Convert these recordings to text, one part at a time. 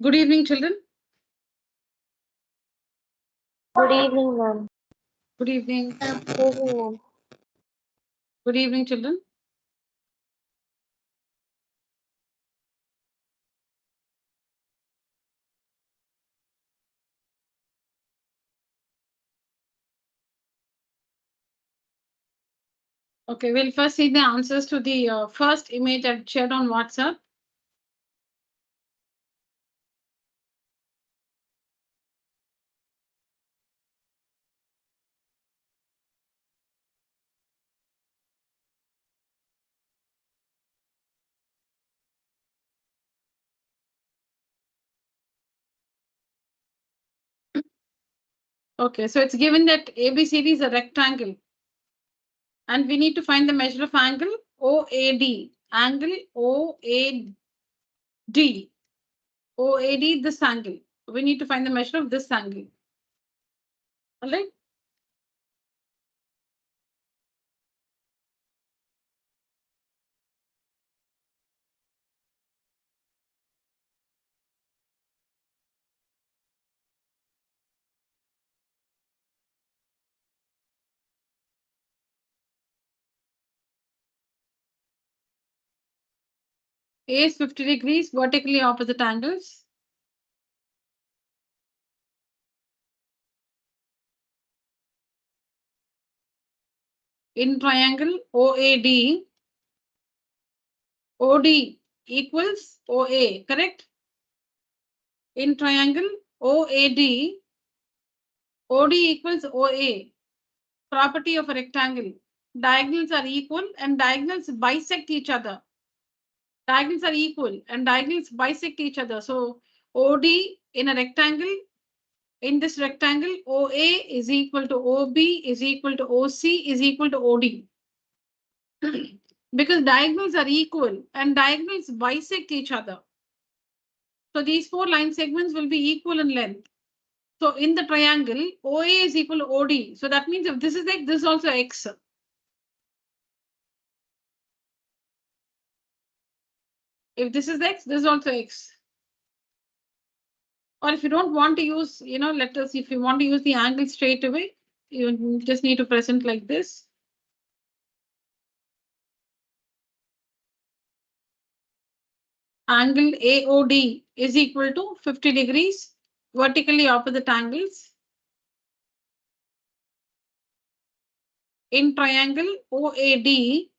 Good evening, children. Good evening, ma'am. Good evening. Good evening, ma'am. Good evening, children. Okay, we'll first see the answers to the first image I've shared on WhatsApp. Okay, so it's given that ABCD is a rectangle and we need to find the measure of angle OAD. Angle OAD. OAD, this angle. We need to find the measure of this angle. All right. A is 50 degrees, vertically opposite angles. In triangle OAD, OD equals OA, correct? In triangle OAD, OD equals OA. Property of a rectangle. Diagonals are equal and diagonals bisect each other. Diagonals are equal and diagonals bisect each other. So OD in a rectangle, in this rectangle, OA is equal to OB is equal to OC is equal to OD. Because diagonals are equal and diagonals bisect each other. So these four line segments will be equal in length. So in the triangle, OA is equal to OD. So that means if this is X, this is also X. If this is X, this is also X. Or if you don't want to use, let us, if you want to use the angle straight away, you just need to present like this. Angle AOD is equal to 50 degrees, vertically opposite angles. In triangle OAD,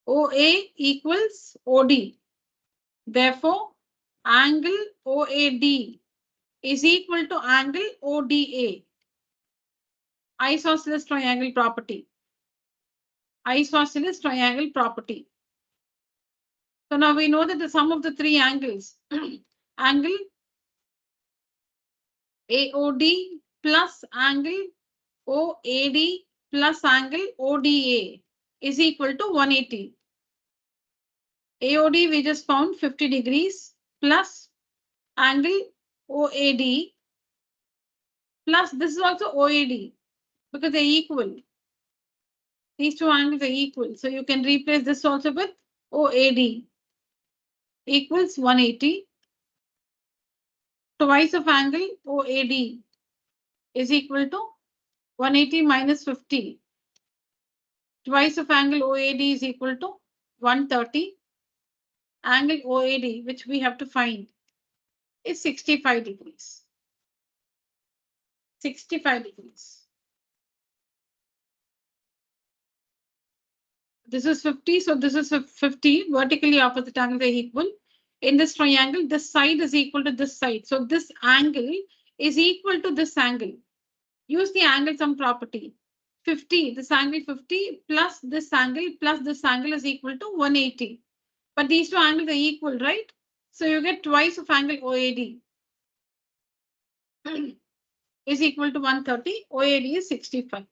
OA equals OD. Therefore, angle OAD is equal to angle ODA. Isosceles triangle property. Isosceles triangle property. So now we know that the sum of the three angles, angle AOD plus angle OAD plus angle ODA is equal to 180. AOD we just found 50 degrees plus angle OAD plus this is also OAD because they're equal. These two angles are equal. So you can replace this also with OAD equals 180. Twice of angle OAD is equal to 180 minus 50. Twice of angle OAD is equal to 130. Angle OAD, which we have to find, is 65 degrees. 65 degrees. This is 50, so this is 50. Vertically opposite angles are equal. In this triangle, this side is equal to this side. So this angle is equal to this angle. Use the angle sum property. 50, this angle 50 plus this angle is equal to 180. But these two angles are equal, right? So you get twice of angle OAD is equal to 130. OAD is 65.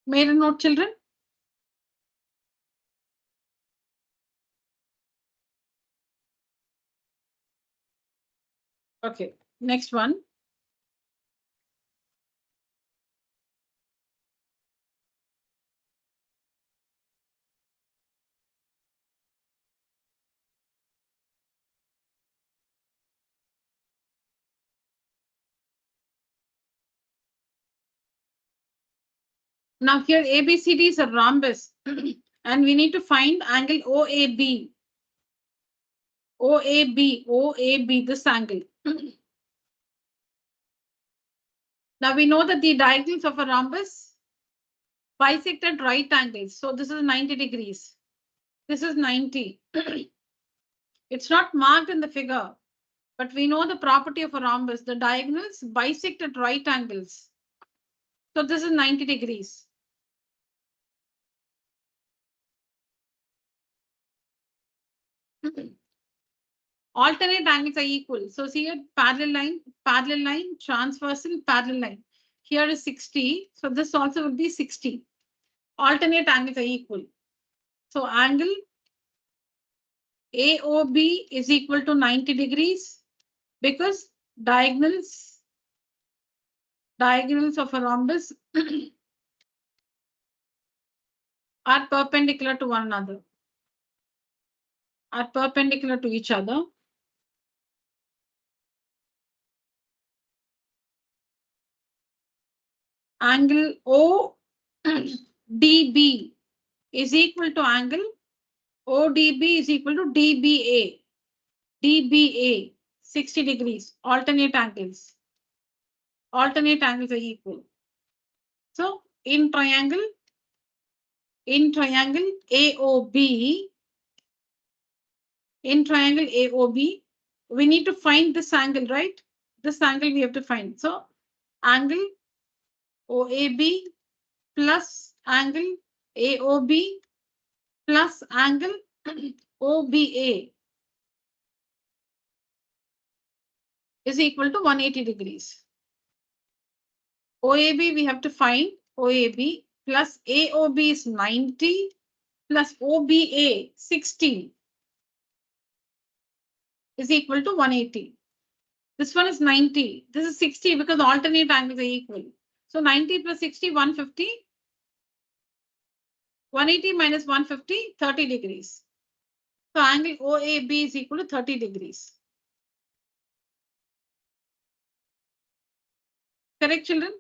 Made a note, children? Okay, next one. Now here ABCD is a rhombus and we need to find angle OAB. OAB, this angle. Now we know that the diagonals of a rhombus bisected right angles. So this is 90 degrees. This is 90. It's not marked in the figure, but we know the property of a rhombus. The diagonals bisect at right angles. So this is 90 degrees. Alternate angles are equal. So see here, parallel line, transversal, parallel line. Here is 60. So this also will be 60. Alternate angles are equal. So angle AOB is equal to 90 degrees because diagonals of a rhombus are perpendicular to one another. Are perpendicular to each other. Angle ODB is equal to angle ODB is equal to DBA. DBA 60 degrees. Alternate angles. Alternate angles are equal. So in triangle AOB, we need to find this angle, right? This angle we have to find. So angle OAB plus angle AOB plus angle OBA is equal to 180 degrees. OAB we have to find OAB plus AOB is 90 plus OBA 60 is equal to 180. This one is 90. This is 60 because the alternate angles are equal. So 90 plus 60, 150. 180 minus 150, 30 degrees. So angle OAB is equal to 30 degrees. Correct, children?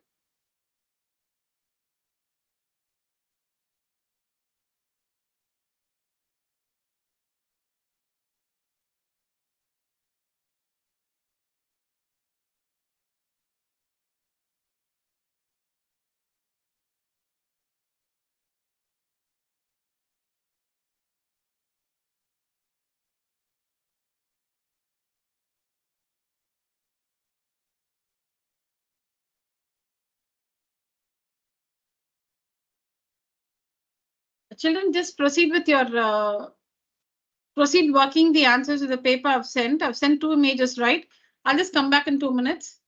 Children, just proceed with your proceed working the answers to the paper I've sent. I've sent 2 images, right? I'll just come back in 2 minutes.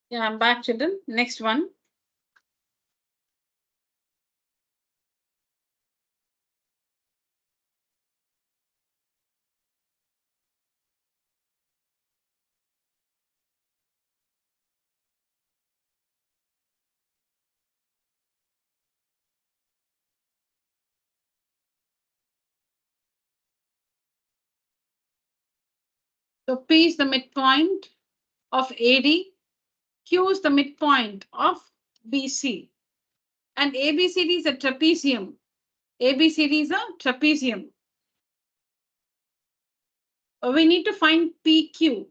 Yeah, I'm back, children. Next one. So P is the midpoint of AD, Q is the midpoint of BC, and ABCD is a trapezium. ABCD is a trapezium. We need to find PQ.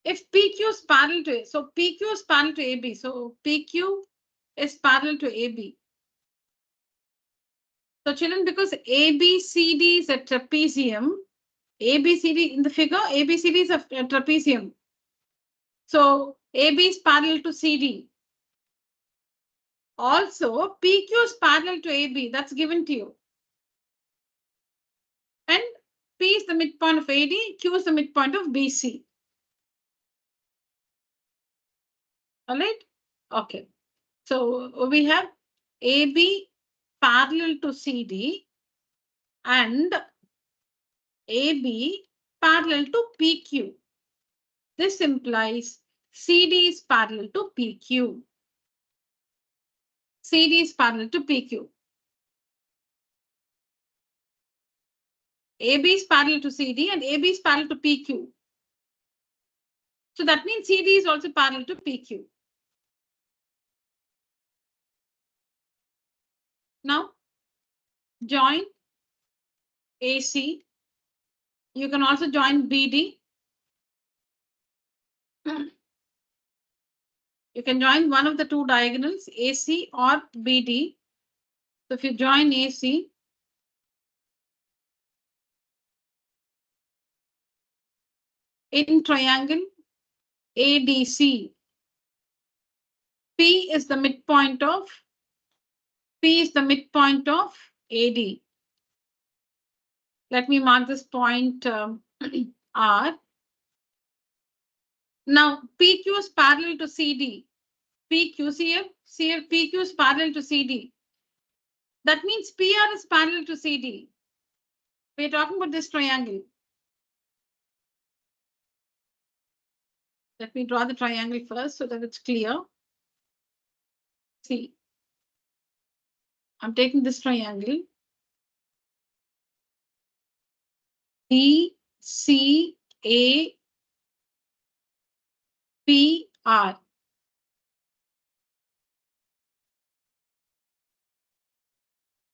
If PQ is parallel to A, so PQ is parallel to AB, so PQ is parallel to AB. So children, because ABCD is a trapezium, ABCD in the figure, ABCD is a trapezium. So AB is parallel to CD. Also, PQ is parallel to AB. That's given to you. And P is the midpoint of AD, Q is the midpoint of BC. All right? Okay. So we have AB parallel to CD and AB parallel to PQ. This implies CD is parallel to PQ. CD is parallel to PQ. AB is parallel to CD and AB is parallel to PQ. So that means CD is also parallel to PQ. Now, join AC. You can also join BD. You can join one of the two diagonals, AC or BD. So if you join AC, in triangle ADC, P is the midpoint of AD. Let me mark this point R. Now PQ is parallel to CD. PQ, see here, PQ is parallel to CD. That means PR is parallel to CD. We're talking about this triangle. Let me draw the triangle first so that it's clear. See, I'm taking this triangle. D, C, A, P, R.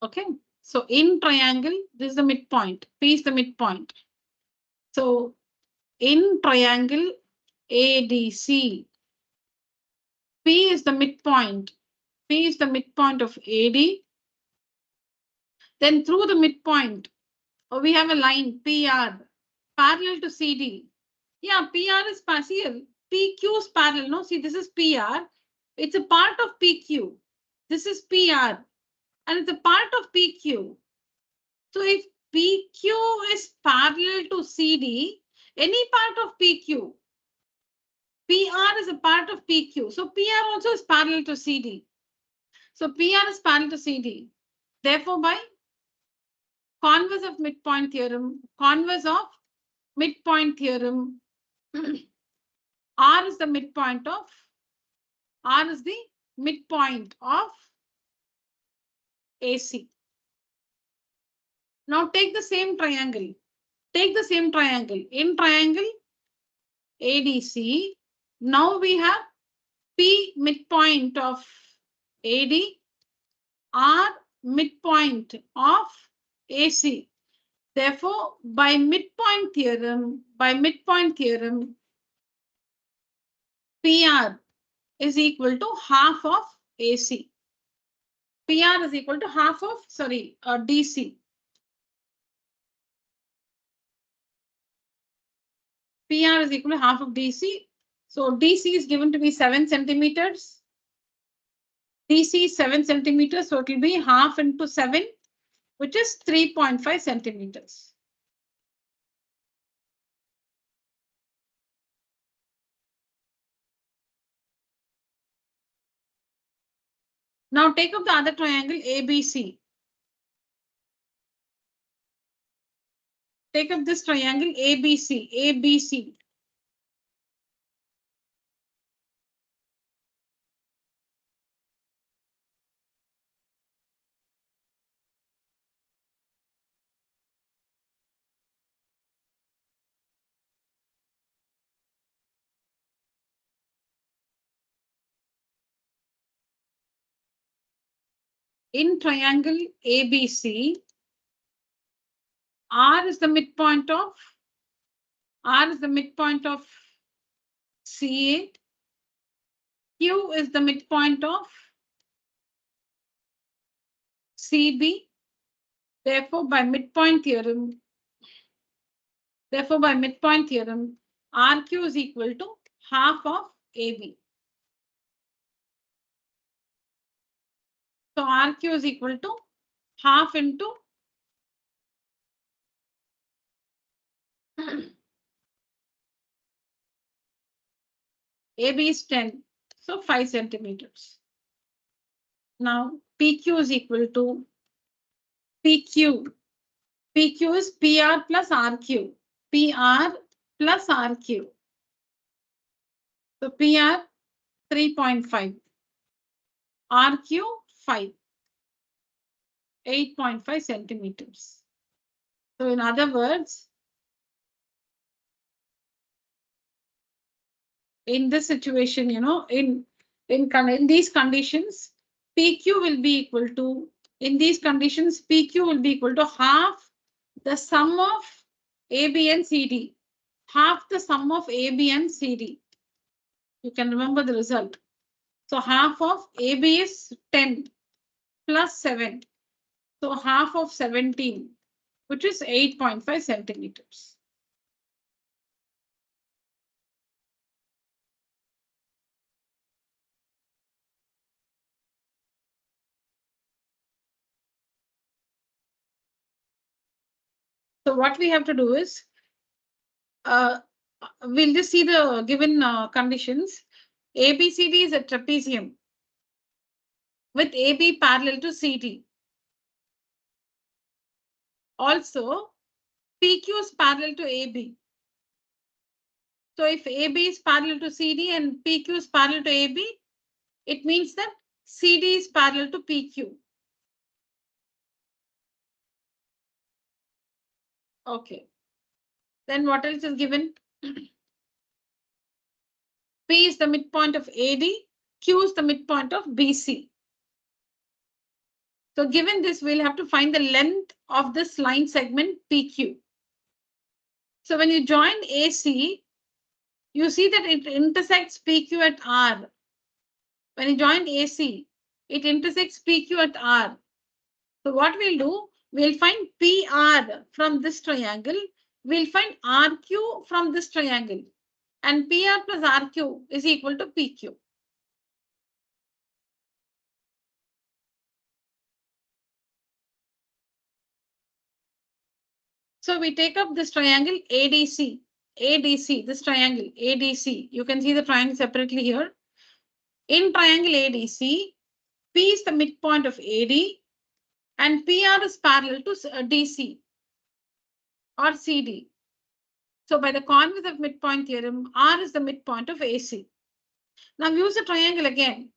Okay, so in triangle, this is the midpoint. P is the midpoint. So in triangle ADC, P is the midpoint. P is the midpoint of AD. Then through the midpoint, we have a line PR parallel to CD. Yeah, PR is partial. PQ is parallel. No, see, this is PR. It's a part of PQ. This is PR. And it's a part of PQ. So if PQ is parallel to CD, any part of PQ, PR is a part of PQ. So PR also is parallel to CD. So PR is parallel to CD. Therefore, by converse of midpoint theorem, R is the midpoint of AC. Now take the same triangle. In triangle ADC. Now we have P midpoint of AD, R midpoint of AC. Therefore, by midpoint theorem, PR is equal to half of AC. PR is equal to half of, DC. PR is equal to half of DC. So DC is given to be 7 centimeters. DC is 7 centimeters, so it will be half into 7, which is 3.5 centimeters. Now take up the other triangle ABC. Take up this triangle ABC, ABC. In triangle ABC, R is the midpoint of CA. Q is the midpoint of CB. Therefore, by midpoint theorem, RQ is equal to half of AB. So RQ is equal to half into AB is 10, so 5 centimeters. Now PQ is equal to PQ. PQ is PR plus RQ. PR plus RQ. So PR 3.5. RQ 5. 8.5 centimeters. So in other words, in this situation, in these conditions, PQ will be equal to, PQ will be equal to half the sum of AB and CD. Half the sum of AB and CD. You can remember the result. So half of AB is 10 plus 7. So half of 17, which is 8.5 centimeters. So what we have to do is, we'll just see the given conditions. ABCD is a trapezium with AB parallel to CD. Also, PQ is parallel to AB. So if AB is parallel to CD and PQ is parallel to AB, it means that CD is parallel to PQ. Okay. Then what else is given? P is the midpoint of AD, Q is the midpoint of BC. So given this, we'll have to find the length of this line segment PQ. So when you join AC, you see that it intersects PQ at R. When you join AC, it intersects PQ at R. So what we'll do, we'll find PR from this triangle. We'll find RQ from this triangle. And PR plus RQ is equal to PQ. So we take up this triangle ADC. ADC, this triangle ADC. You can see the triangle separately here. In triangle ADC, P is the midpoint of AD and PR is parallel to DC or CD. So by the converse of midpoint theorem, R is the midpoint of AC. Now use the triangle again.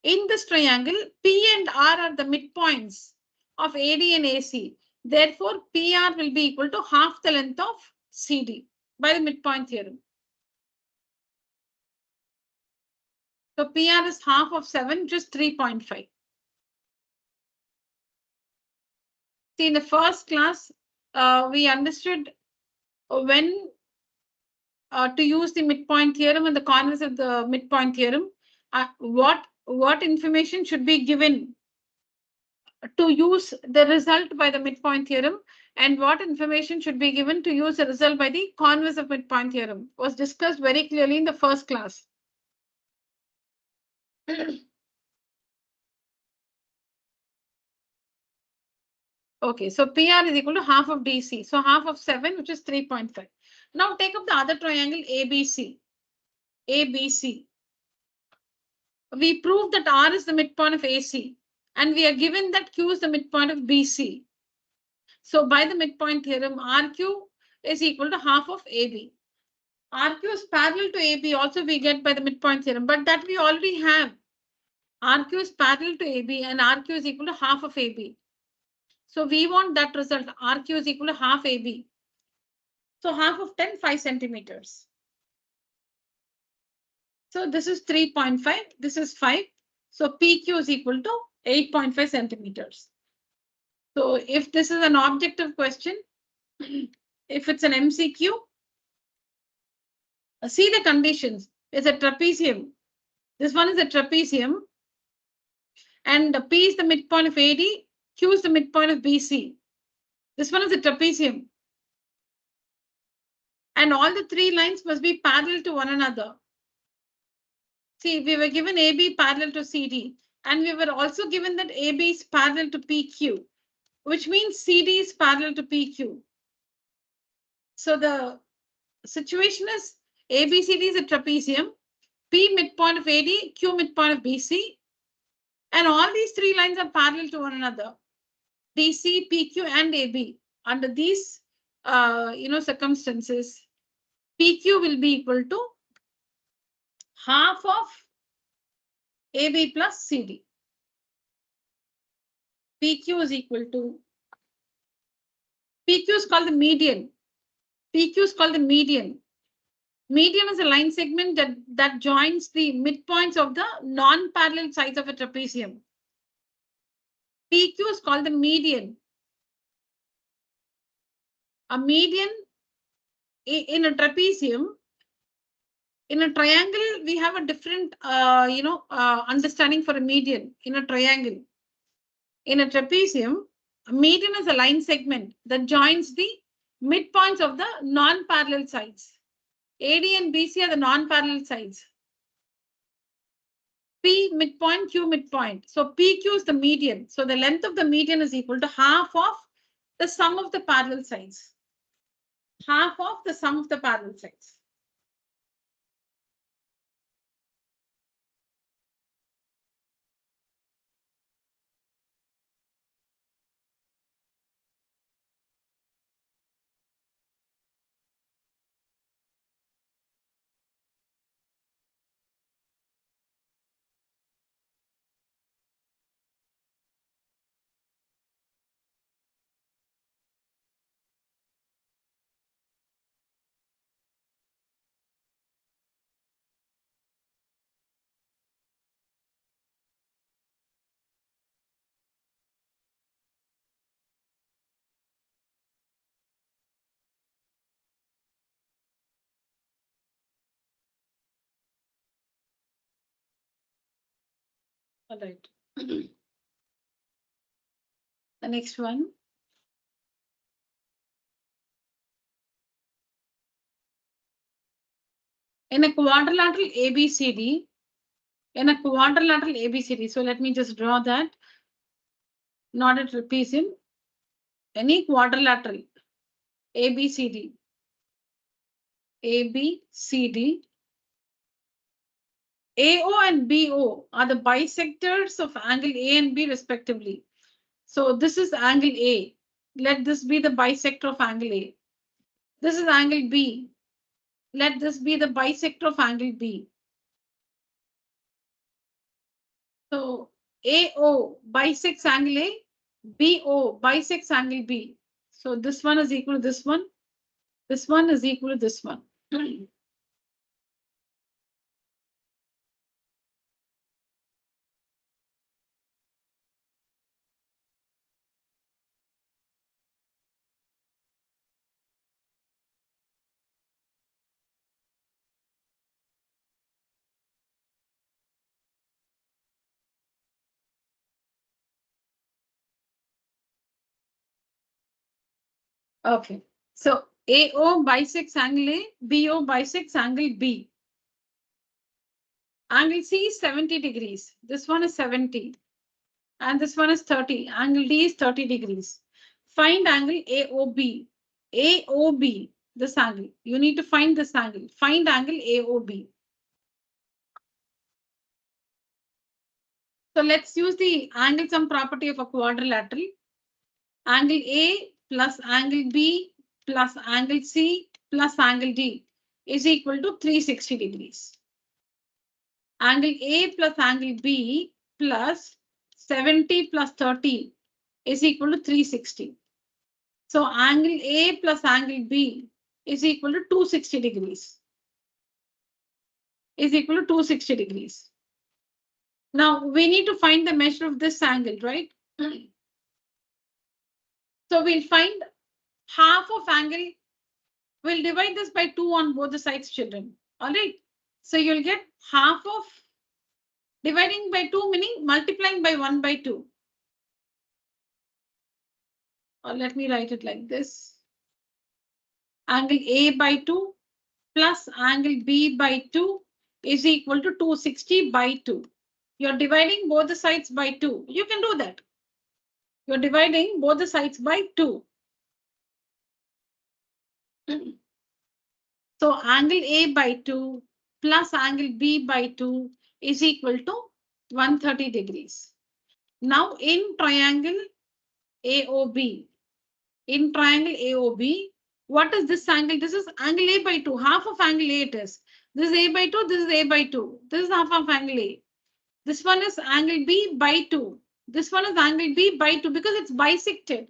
In this triangle, P and R are the midpoints of AD and AC. Therefore, PR will be equal to half the length of CD by the midpoint theorem. So PR is half of 7, which is 3.5. See, in the first class, we understood when to use the midpoint theorem and the converse of the midpoint theorem. What information should be given to use the result by the midpoint theorem, and what information should be given to use the result by the converse of midpoint theorem was discussed very clearly in the first class. Okay, so PR is equal to half of DC. So half of 7, which is 3.5. Now take up the other triangle ABC. ABC. we prove that R is the midpoint of AC, and we are given that Q is the midpoint of BC. So by the midpoint theorem, RQ is equal to half of AB. RQ is parallel to AB also we get by the midpoint theorem, but that we already have. RQ is parallel to AB and RQ is equal to half of AB. So we want that result. RQ is equal to half AB. So half of 10, 5 centimeters. So this is 3.5. This is 5. So PQ is equal to 8.5 centimeters. So if this is an objective question, if it's an MCQ, see the conditions. It's a trapezium. This one is a trapezium. And P is the midpoint of AD. Q is the midpoint of BC. This one is a trapezium. And all the three lines must be parallel to one another. See, we were given AB parallel to CD. And we were also given that AB is parallel to PQ, which means CD is parallel to PQ. So the situation is ABCD is a trapezium, P midpoint of AD, Q midpoint of BC, and all these three lines are parallel to one another. DC, PQ, and AB. Under these circumstances, PQ will be equal to half of AB plus CD. PQ is equal to, PQ is called the median. PQ is called the median. Median is a line segment that joins the midpoints of the non-parallel sides of a trapezium. PQ is called the median. A median in a trapezium, in a triangle, we have a different, understanding for a median in a triangle. In a trapezium, a median is a line segment that joins the midpoints of the non-parallel sides. AD and BC are the non-parallel sides. P midpoint, Q midpoint. So PQ is the median. So the length of the median is equal to half of the sum of the parallel sides. Half of the sum of the parallel sides. All right. The next one. In a quadrilateral ABCD, so let me just draw that. Not a trapezium. Any quadrilateral ABCD, AO and BO are the bisectors of angle A and B respectively. So this is angle A. Let this be the bisector of angle A. This is angle B. Let this be the bisector of angle B. So AO bisects angle A, BO bisects angle B. So this one is equal to this one. This one is equal to this one. Okay. So AO bisects angle A, BO bisects angle B. Angle C is 70 degrees. This one is 70. And this one is 30. Angle D is 30 degrees. Find angle AOB. AOB, this angle. You need to find this angle. Find angle AOB. So let's use the angle sum property of a quadrilateral. Angle A plus angle B plus angle C plus angle D is equal to 360 degrees. Angle A plus angle B plus 70 plus 30 is equal to 360. So angle A plus angle B is equal to 260 degrees. Is equal to 260 degrees. Now we need to find the measure of this angle, right? So we'll find half of angle. We'll divide this by 2 on both the sides, children. All right. So you'll get half of dividing by 2 meaning multiplying by 1 by 2. Or let me write it like this. Angle A by 2 plus angle B by 2 is equal to 260 by 2. You're dividing both the sides by 2. You can do that. You're dividing both the sides by 2. So angle A by 2 plus angle B by 2 is equal to 130 degrees. Now in triangle AOB, what is this angle? This is angle A by 2, half of angle A it is. This is A by 2, this is A by 2. This is half of angle A. This one is angle B by 2. This one is angle B by 2 because it's bisected.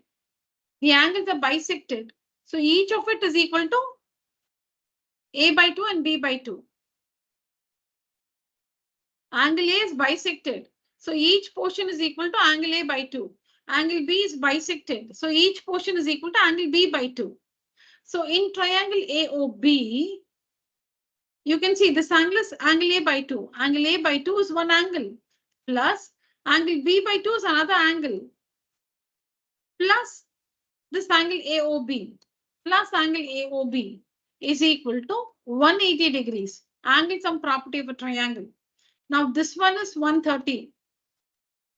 The angles are bisected. So each of it is equal to A by 2 and B by 2. Angle A is bisected. So each portion is equal to angle A by 2. Angle B is bisected. So each portion is equal to angle B by 2. So in triangle AOB, you can see this angle is angle A by 2. Angle A by 2 is one angle. Plus angle B by 2 is another angle. Plus this angle AOB. Plus angle AOB is equal to 180 degrees. Angle sum property of a triangle. Now this one is 130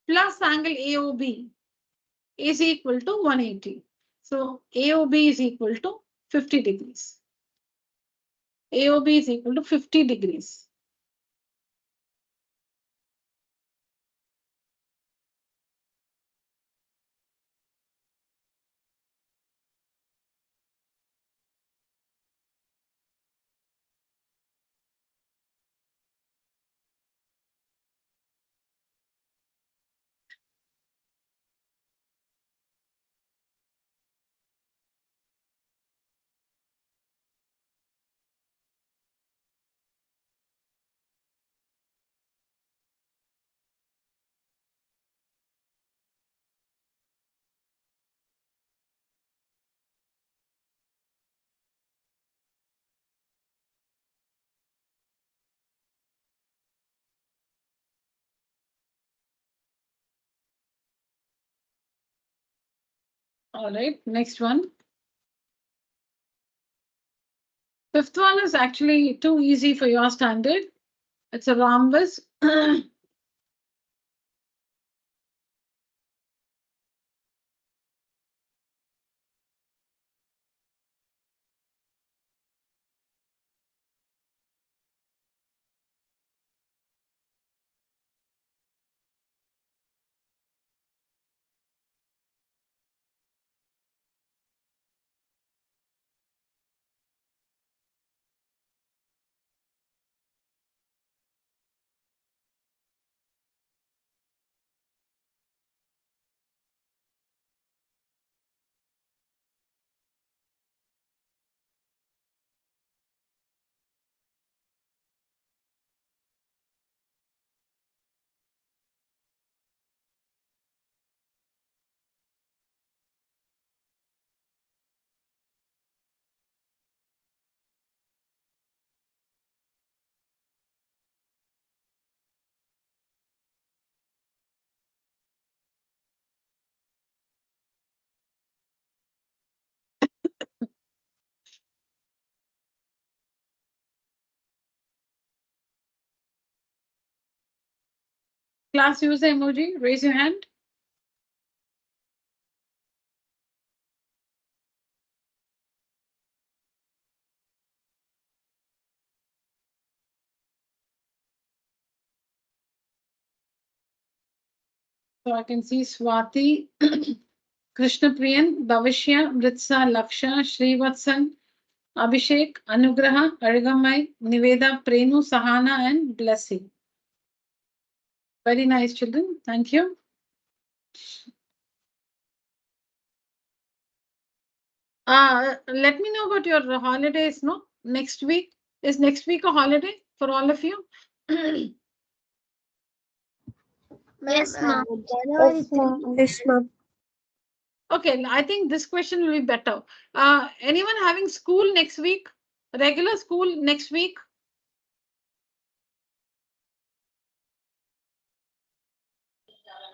plus angle AOB is equal to 180. So AOB is equal to 50 degrees. AOB is equal to 50 degrees. All right, next one. Fifth one is actually too easy for your standard. It's a rhombus. Class user emoji, raise your hand. So I can see Swati, Krishnapriyan, Bhavishya, Mritsa, Laksha, Srivatsan, Abhishek, Anugraha, Arigamai, Niveda, Prenu, Sahana, and Blessing. Very nice, children. Thank you. Let me know about your holidays, no? Next week. Is next week a holiday for all of you? Yes, ma'am. January 3. Yes, ma'am. Okay, I think this question will be better. Anyone having school next week? Regular school next week?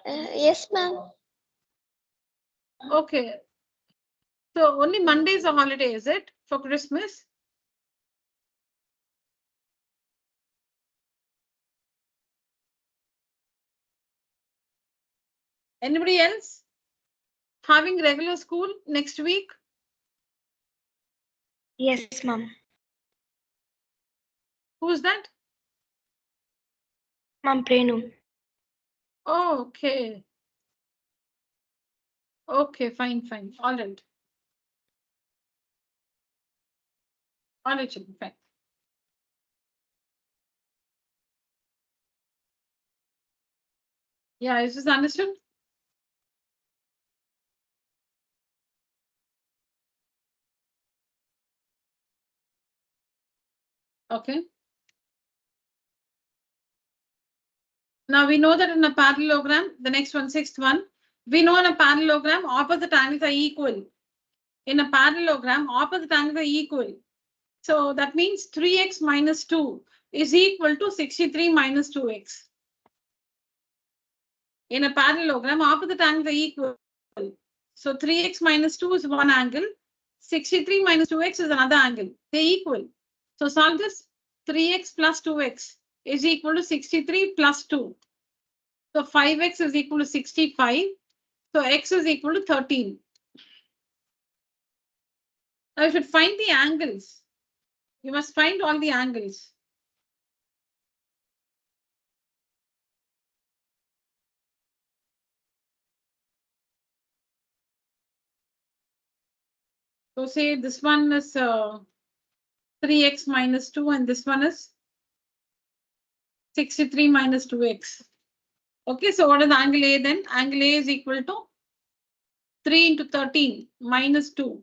Yes, ma'am. Okay. So only Monday is a holiday, is it? For Christmas? Anybody else having regular school next week? Yes, ma'am. Who's that? Ma'am, Prenu. Oh, okay. Okay, fine, fine. All right. All right, children, fine. Yeah, is this understood? Okay. Now we know that in a parallelogram, the next one, sixth one, we know in a parallelogram, opposite angles are equal. In a parallelogram, opposite angles are equal. So that means 3x minus 2 is equal to 63 minus 2x. In a parallelogram, opposite angles are equal. So 3x minus 2 is one angle. 63 minus 2x is another angle. They're equal. So solve this. 3x plus 2x is equal to 63 plus 2. So 5x is equal to 65. So x is equal to 13. Now you should find the angles. You must find all the angles. So say this one is 3x minus 2 and this one is 63 minus 2x. Okay, so what is the angle A then? Angle A is equal to 3 into 13 minus 2.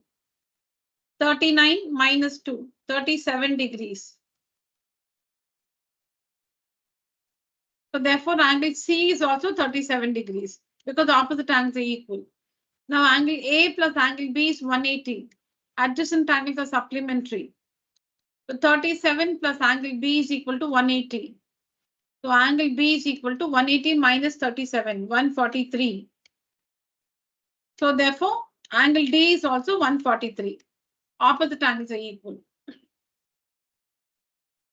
39 minus 2, 37 degrees. So therefore angle C is also 37 degrees because the opposite angles are equal. Now angle A plus angle B is 180. Adjacent angles are supplementary. So 37 plus angle B is equal to 180. So angle B is equal to 180 minus 37, 143. So therefore angle D is also 143. Opposite angles are equal.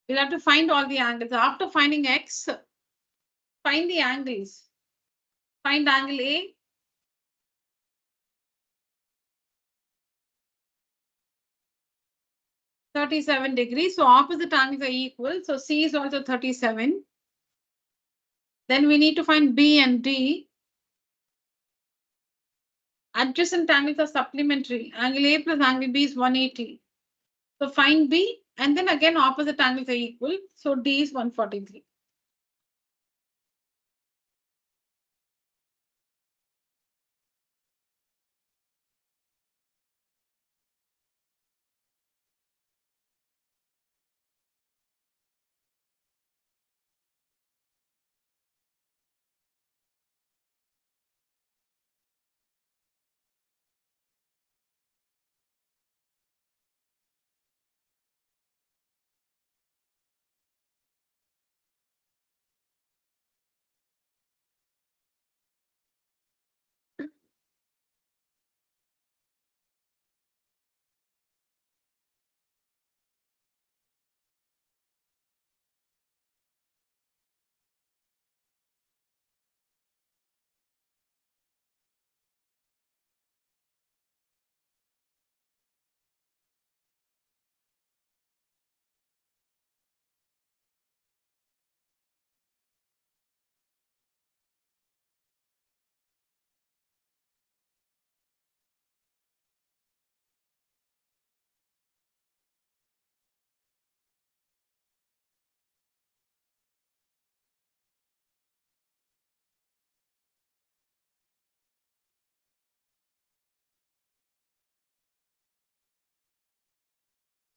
We'll have to find all the angles. After finding X, find the angles. Find angle A. (37 degrees). So opposite angles are equal. So C is also 37. Then we need to find B and D. Adjacent angles are supplementary. Angle A plus angle B is 180. So find B and then again opposite angles are equal. So D is 143.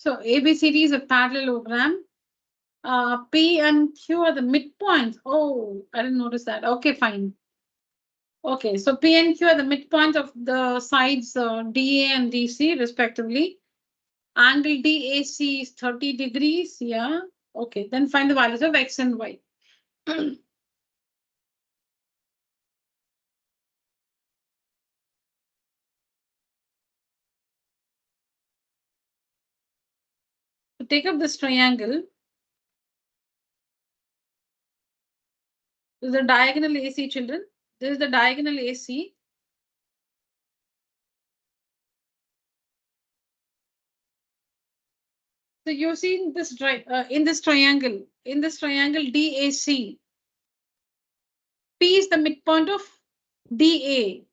So ABCD is a parallelogram. P and Q are the midpoints. Oh, I didn't notice that. Okay, fine. Okay, so P and Q are the midpoints of the sides DA and DC respectively. Angle DAC is 30 degrees. Yeah. Okay, then find the values of X and Y. So take up this triangle. This is the diagonal AC, children. This is the diagonal AC. So you've seen this in this triangle. In this triangle DAC, P is the midpoint of DA.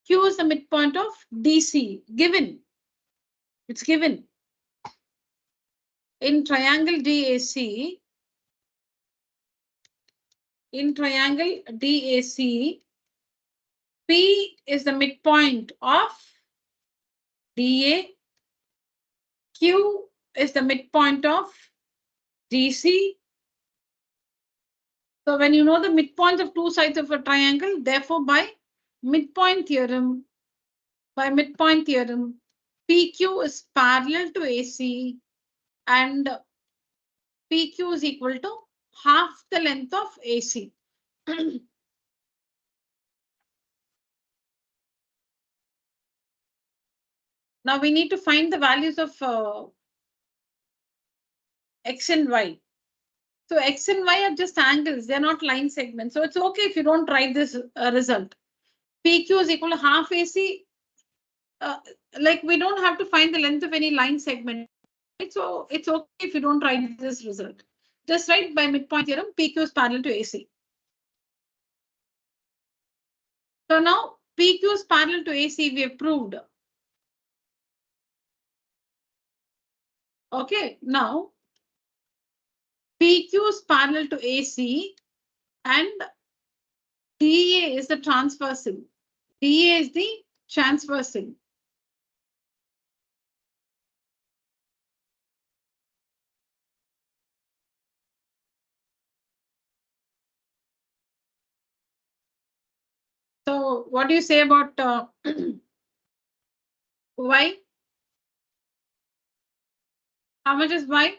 Q is the midpoint of DC. Given. It's given. In triangle DAC, P is the midpoint of DA. Q is the midpoint of DC. So when you know the midpoint of two sides of a triangle, therefore by midpoint theorem, PQ is parallel to AC and PQ is equal to half the length of AC. Now we need to find the values of X and Y. So X and Y are just angles, they're not line segments. So it's okay if you don't write this result. PQ is equal to half AC. Like we don't have to find the length of any line segment. So it's okay if you don't write this result. Just write by midpoint theorem, PQ is parallel to AC. So now PQ is parallel to AC, we have proved. Okay, now PQ is parallel to AC and DA is the transversal. DA is the transversal. So what do you say about Y? How much is Y?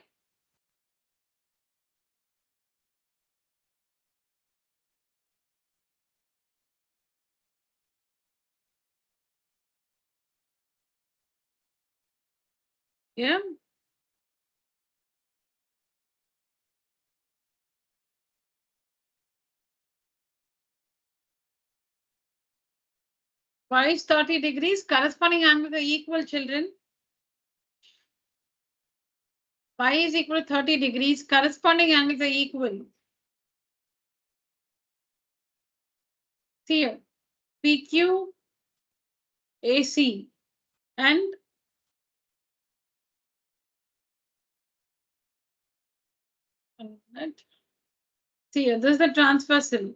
Yeah. Y is 30 degrees. Corresponding angles are equal, children. Y is equal to 30 degrees. Corresponding angles are equal. See here. PQ, AC, and see here, this is the transversal.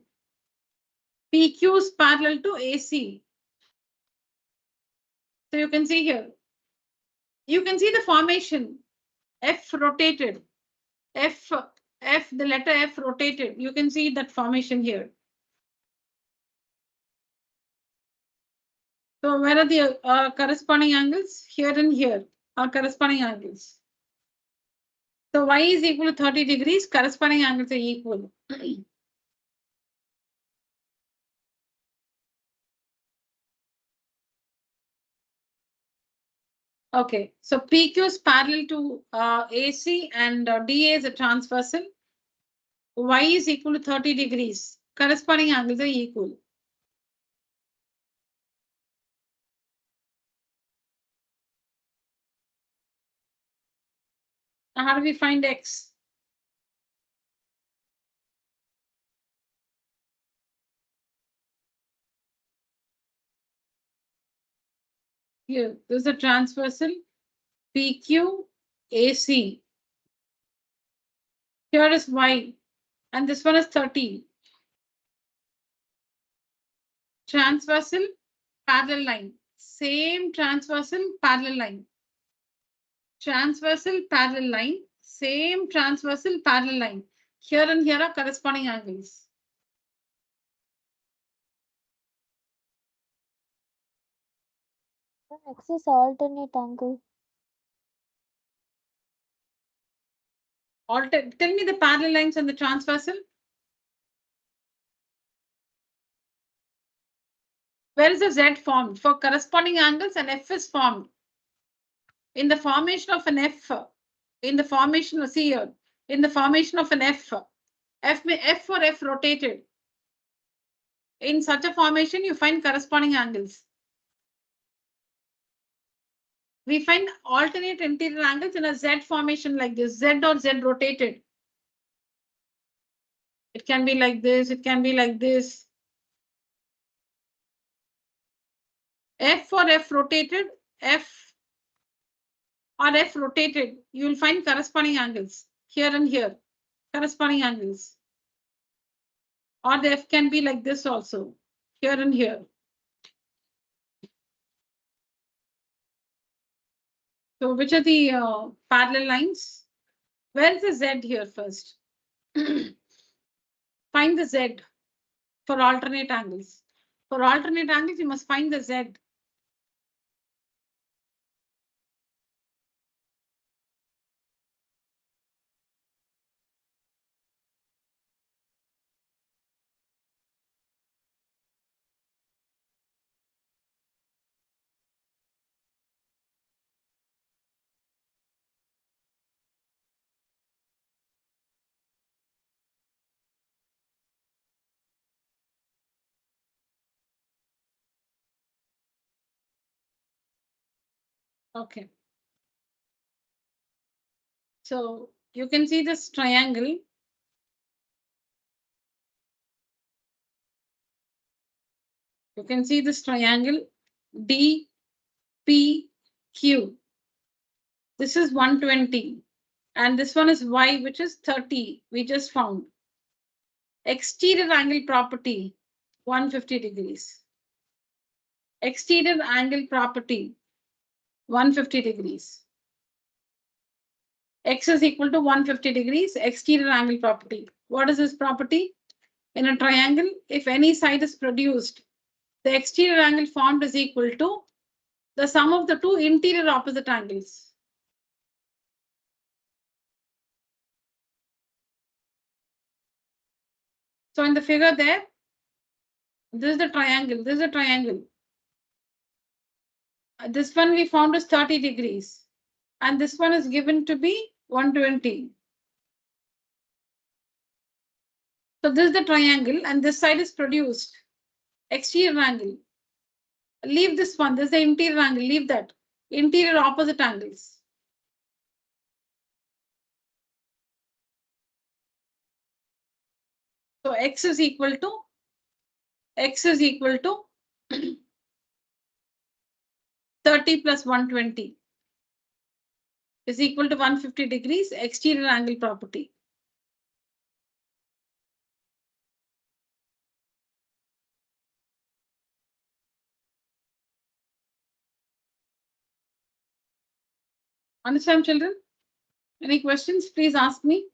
PQ is parallel to AC. So you can see here. You can see the formation. F rotated. The letter F rotated. You can see that formation here. So where are the corresponding angles? Here and here are corresponding angles. So Y is equal to 30 degrees. Corresponding angles are equal. Okay, so PQ is parallel to AC and DA is a transversal. Y is equal to 30 degrees. Corresponding angles are equal. Now how do we find X? Here, this is a transversal PQ AC. Here is Y, and this one is 30. Transversal parallel line. Same transversal parallel line. transversal parallel line, same transversal parallel line. Here and here are corresponding angles. X is alternate angle. Tell me the parallel lines and the transversal. Where is the Z formed? For corresponding angles, and F is formed. In the formation of an F, in the formation of, see here, in the formation of an F for F rotated. In such a formation, you find corresponding angles. We find alternate interior angles in a Z formation like this, Z or Z rotated. It can be like this, it can be like this. F for F rotated, F or F rotated, you will find corresponding angles here and here, corresponding angles. Or the F can be like this also, here and here. So which are the parallel lines? Where is the Z here first? Find the Z for alternate angles. For alternate angles, you must find the Z. Okay. So you can see this triangle. You can see this triangle DPQ. This is 120. And this one is Y, which is 30. We just found. Exterior angle property, 150 degrees. Exterior angle property, 150 degrees. X is equal to 150 degrees, exterior angle property. What is this property? In a triangle, if any side is produced, the exterior angle formed is equal to the sum of the two interior opposite angles. So in the figure there, this is the triangle, this is a triangle. This one we found is 30 degrees. And this one is given to be 120. So this is the triangle and this side is produced. Exterior angle. Leave this one, this is the interior angle, leave that. Interior opposite angles. So X is equal to 30 plus 120 is equal to 150 degrees exterior angle property. Understand, children? Any questions? Please ask me.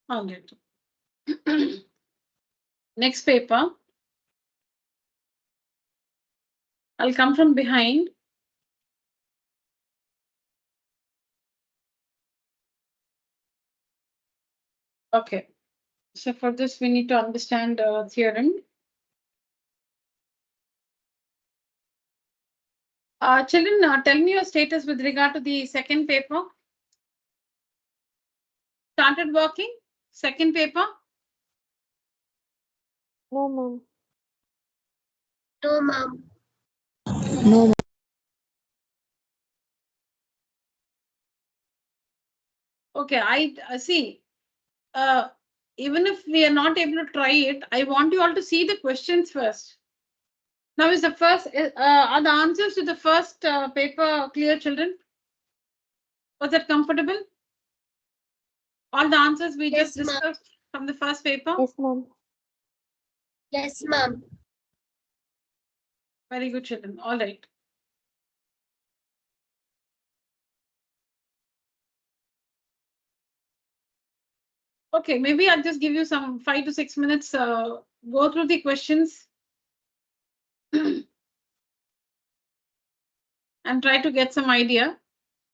All right. Next paper. I'll come from behind. Okay. So for this, we need to understand theorem. Children, tell me your status with regard to the second paper. Started working? Second paper? No, ma'am. No, ma'am. No. Okay, I see. Even if we are not able to try it, I want you all to see the questions first. Now is the first, are the answers to the first paper clear, children? Was that comfortable? All the answers we Yes, just discussed from the first paper? Yes, ma'am. Yes, ma'am. Very good, children. All right. Okay, maybe I'll just give you some 5 to 6 minutes. Go through the questions and try to get some idea.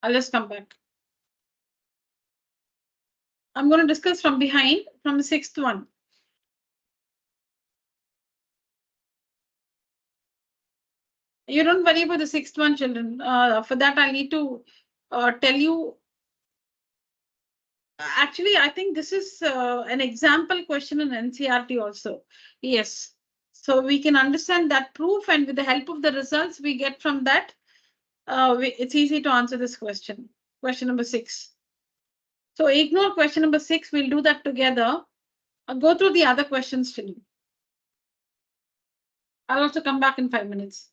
I'll just come back. I'm going to discuss from behind, from the sixth one. You don't worry about the sixth one, children. For that, I need to tell you. Actually, I think this is an example question in NCRT also. Yes. So we can understand that proof, and with the help of the results we get from that, it's easy to answer this question. Question number 6. So ignore question number 6. We'll do that together. I'll go through the other questions till you. I'll also come back in 5 minutes.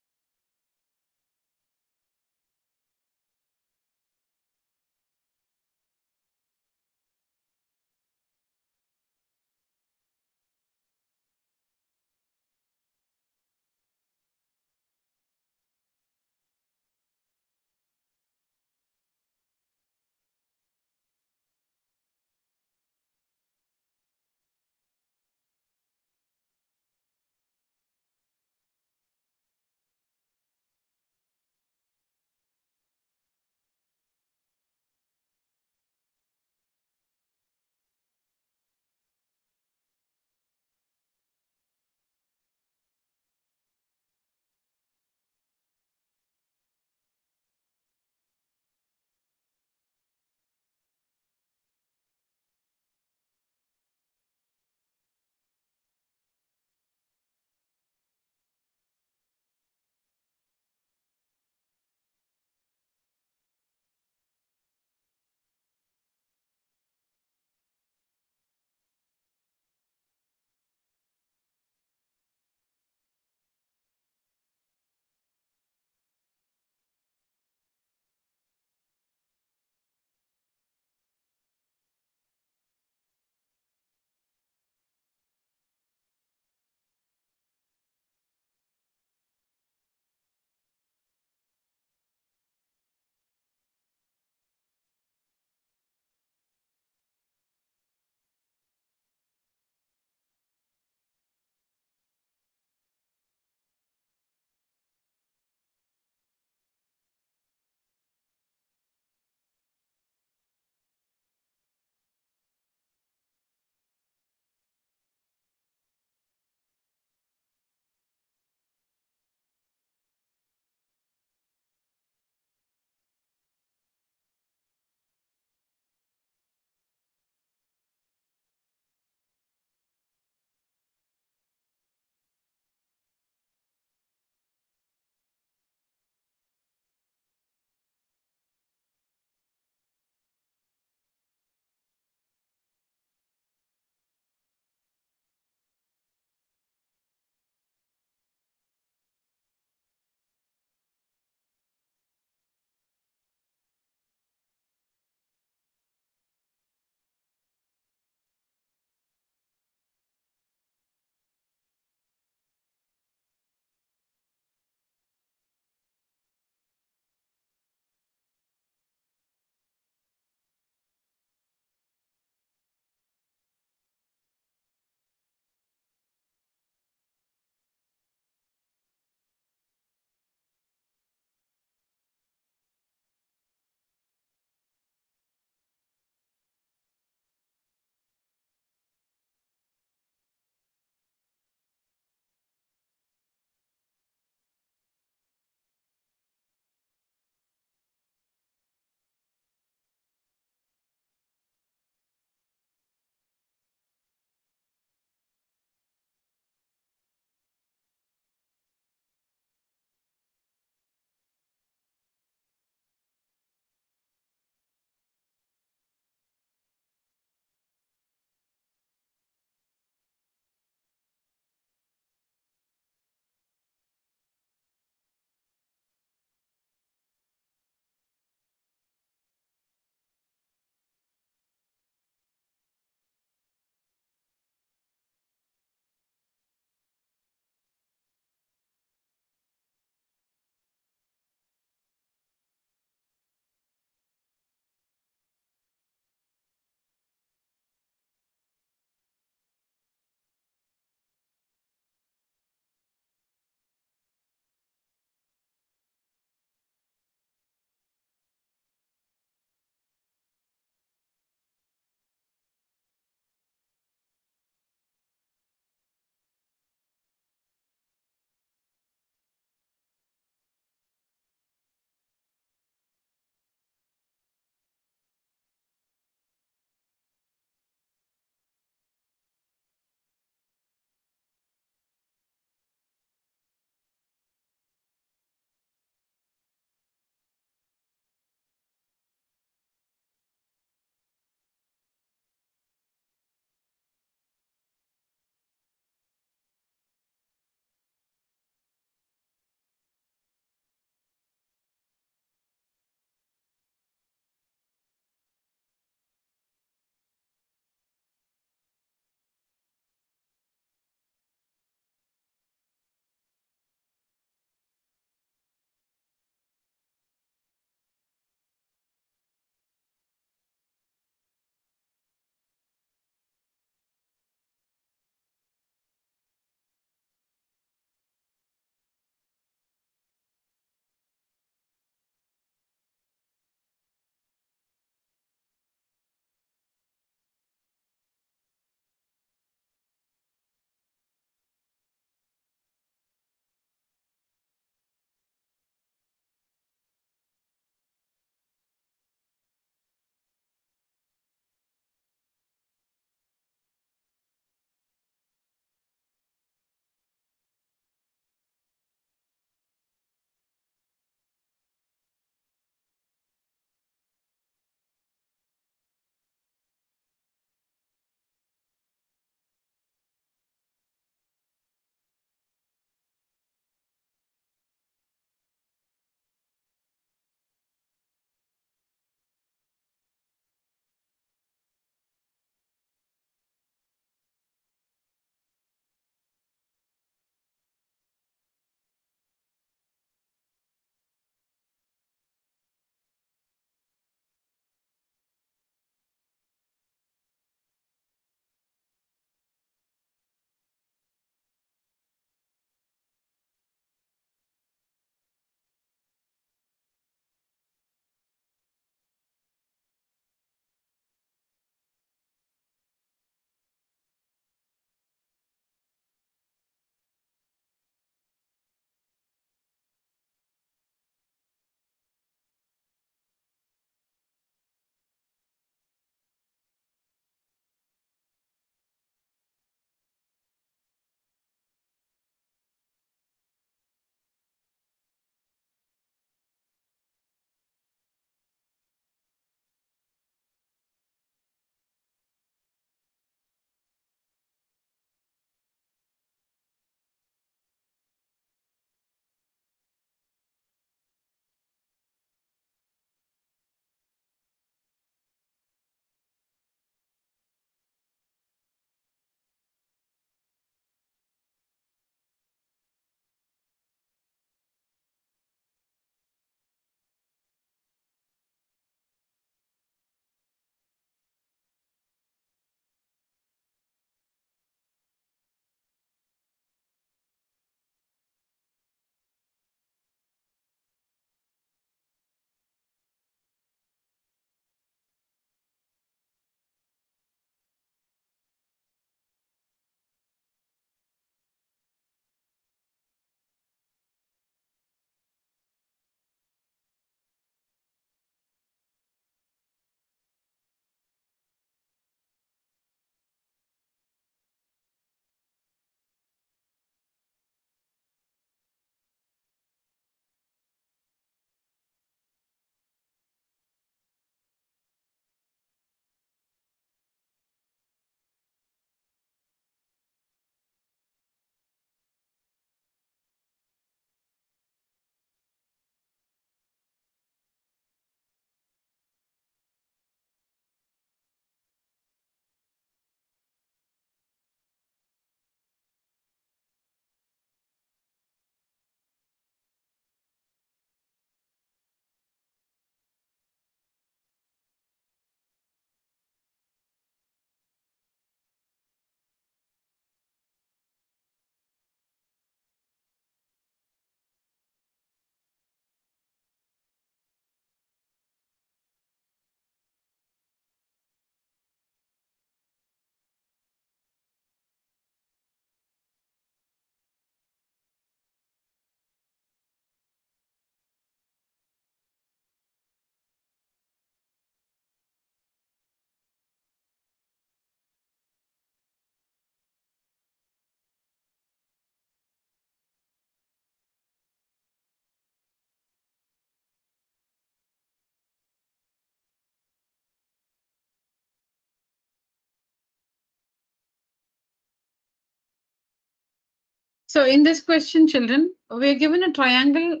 So in this question, children, we are given a triangle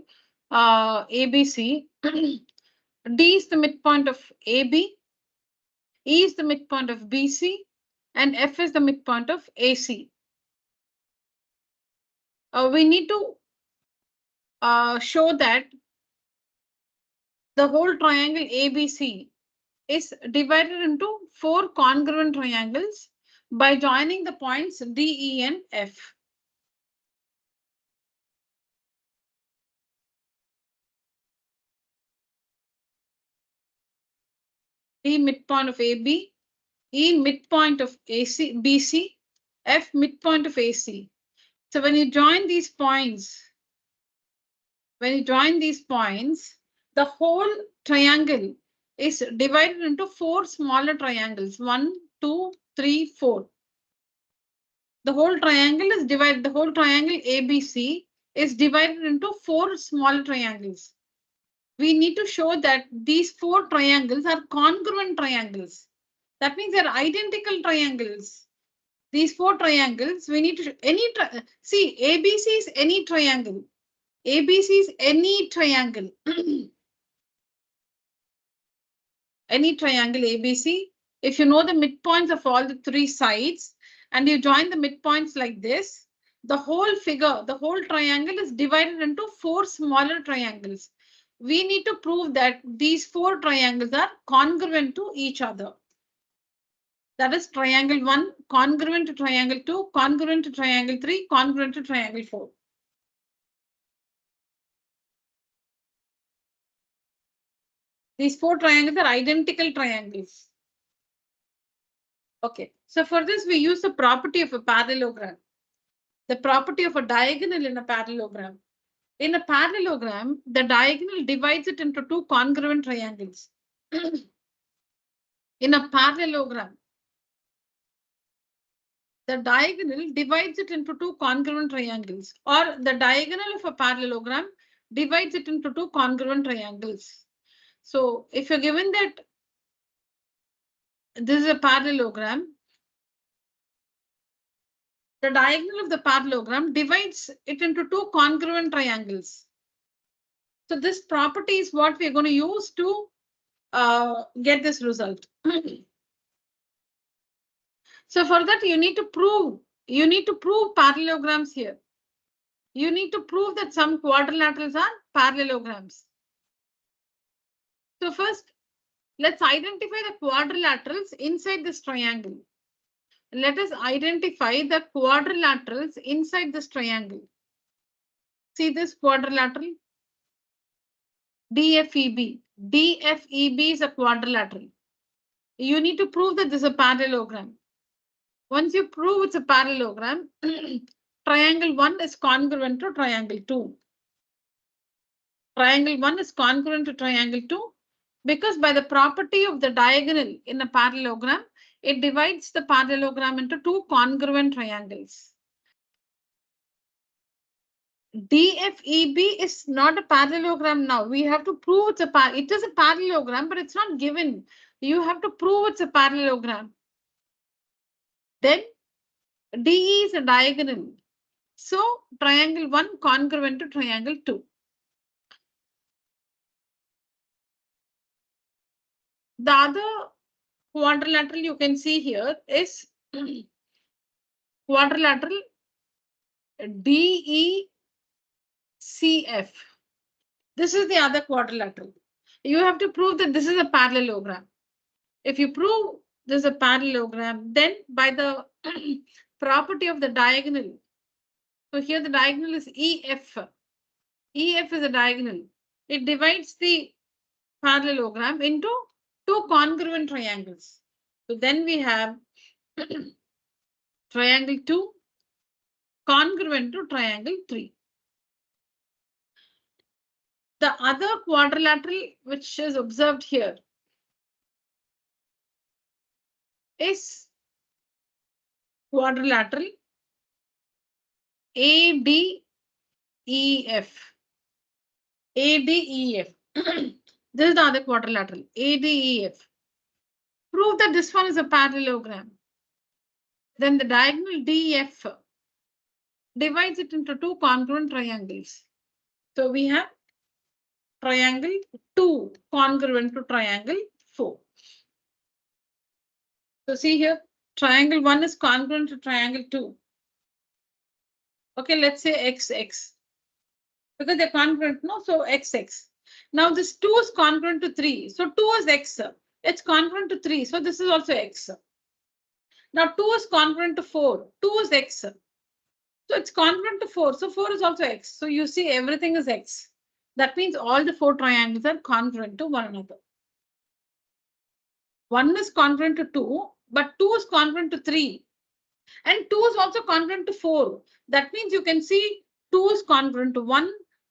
ABC. D is the midpoint of AB, E is the midpoint of BC, and F is the midpoint of AC. We need to show that the whole triangle ABC is divided into 4 congruent triangles by joining the points D, E, and F. D midpoint of AB, E midpoint of BC, F midpoint of AC. So when you join these points, the whole triangle is divided into 4 smaller triangles. 1, 2, 3, 4. The whole triangle ABC is divided into 4 smaller triangles. We need to show that these 4 triangles are congruent triangles. That means they're identical triangles. These 4 triangles, we need to see ABC is any triangle. ABC is any triangle. Any triangle ABC. If you know the midpoints of all the 3 sides and you join the midpoints like this, the whole figure, the whole triangle is divided into 4 smaller triangles. We need to prove that these 4 triangles are congruent to each other. That is triangle 1 congruent to triangle 2, congruent to triangle 3, congruent to triangle 4. These 4 triangles are identical triangles. Okay, so for this we use the property of a parallelogram. The property of a diagonal in a parallelogram. In a parallelogram, the diagonal divides it into 2 congruent triangles. In a parallelogram, the diagonal divides it into 2 congruent triangles, or the diagonal of a parallelogram divides it into 2 congruent triangles. So if you're given that this is a parallelogram, the diagonal of the parallelogram divides it into 2 congruent triangles. So this property is what we're going to use to get this result. So for that, you need to prove parallelograms here. You need to prove that some quadrilaterals are parallelograms. So first, let's identify the quadrilaterals inside this triangle. Let us identify the quadrilaterals inside this triangle. See this quadrilateral? DFEB. DFEB is a quadrilateral. You need to prove that this is a parallelogram. Once you prove it's a parallelogram, triangle 1 is congruent to triangle 2. Triangle 1 is congruent to triangle 2 because by the property of the diagonal in a parallelogram, it divides the parallelogram into 2 congruent triangles. DFEB is not a parallelogram now. We have to prove it is a parallelogram, but it's not given. You have to prove it's a parallelogram. Then DE is a diagonal. So triangle 1 congruent to triangle 2. The other quadrilateral you can see here is quadrilateral DECF. This is the other quadrilateral. You have to prove that this is a parallelogram. If you prove this is a parallelogram, then by the property of the diagonal, so here the diagonal is EF. EF is a diagonal. It divides the parallelogram into 2 congruent triangles. So then we have triangle 2 congruent to triangle 3. The other quadrilateral which is observed here is quadrilateral ADEF. ADEF. This is the other quadrilateral, ADEF. Prove that this one is a parallelogram. Then the diagonal DF divides it into two congruent triangles. So we have triangle 2 congruent to triangle 4. So see here, triangle 1 is congruent to triangle 2. Okay, let's say XX. Because they're congruent, no? So XX. Now this 2 is congruent to 3. So 2 is X. It's congruent to 3. So this is also X. Now 2 is congruent to 4. 2 is X. So it's congruent to 4. So 4 is also X. So you see everything is X. That means all the 4 triangles are congruent to one another. 1 is congruent to 2, but 2 is congruent to 3. And 2 is also congruent to 4. That means you can see 2 is congruent to 1,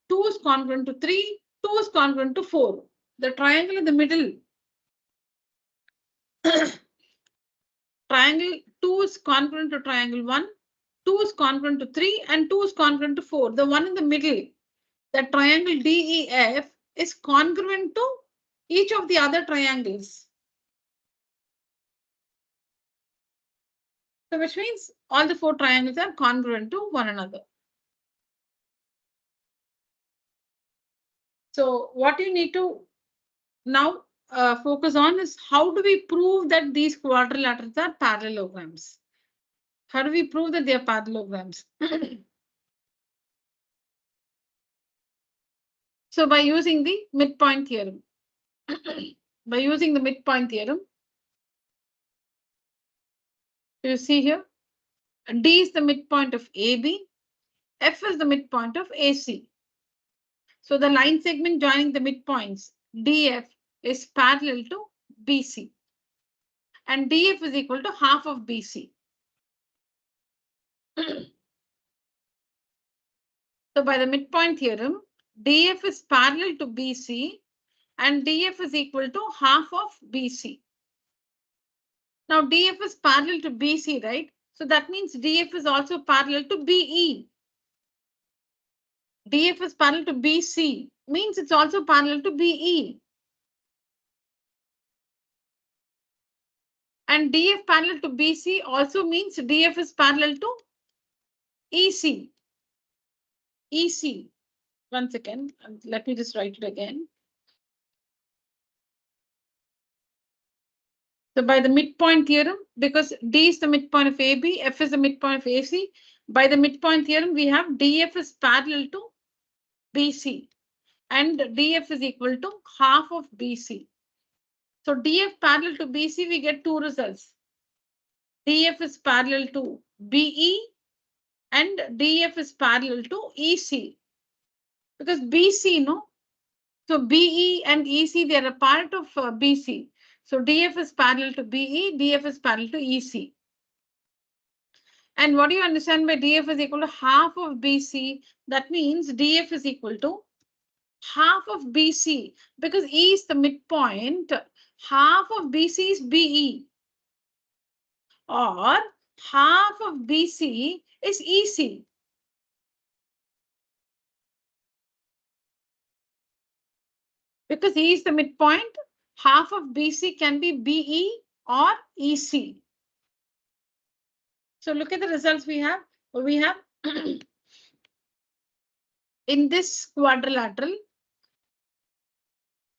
2 is congruent to 3, 2 is congruent to 4. The triangle in the middle, triangle 2 is congruent to triangle 1, 2 is congruent to 3, and 2 is congruent to 4. The one in the middle, the triangle DEF, is congruent to each of the other triangles. So which means all the 4 triangles are congruent to one another. So what you need to now focus on is how do we prove that these quadrilaterals are parallelograms? How do we prove that they are parallelograms? So by using the midpoint theorem. By using the midpoint theorem, you see here, D is the midpoint of AB, F is the midpoint of AC. So the line segment joining the midpoints, DF, is parallel to BC. And DF is equal to half of BC. So by the midpoint theorem, DF is parallel to BC and DF is equal to half of BC. Now DF is parallel to BC, right? So that means DF is also parallel to BE. DF is parallel to BC, means it's also parallel to BE. And DF parallel to BC also means DF is parallel to EC. EC. One second, let me just write it again. So by the midpoint theorem, because D is the midpoint of AB, F is the midpoint of AC, by the midpoint theorem, we have DF is parallel to BC and DF is equal to half of BC. So DF parallel to BC, we get two results. DF is parallel to BE and DF is parallel to EC. Because BC, no? So BE and EC, they are a part of BC. So DF is parallel to BE, DF is parallel to EC. And what do you understand by DF is equal to half of BC? That means DF is equal to half of BC because E is the midpoint. Half of BC is BE or half of BC is EC. Because E is the midpoint, half of BC can be BE or EC. So look at the results we have. We have in this quadrilateral,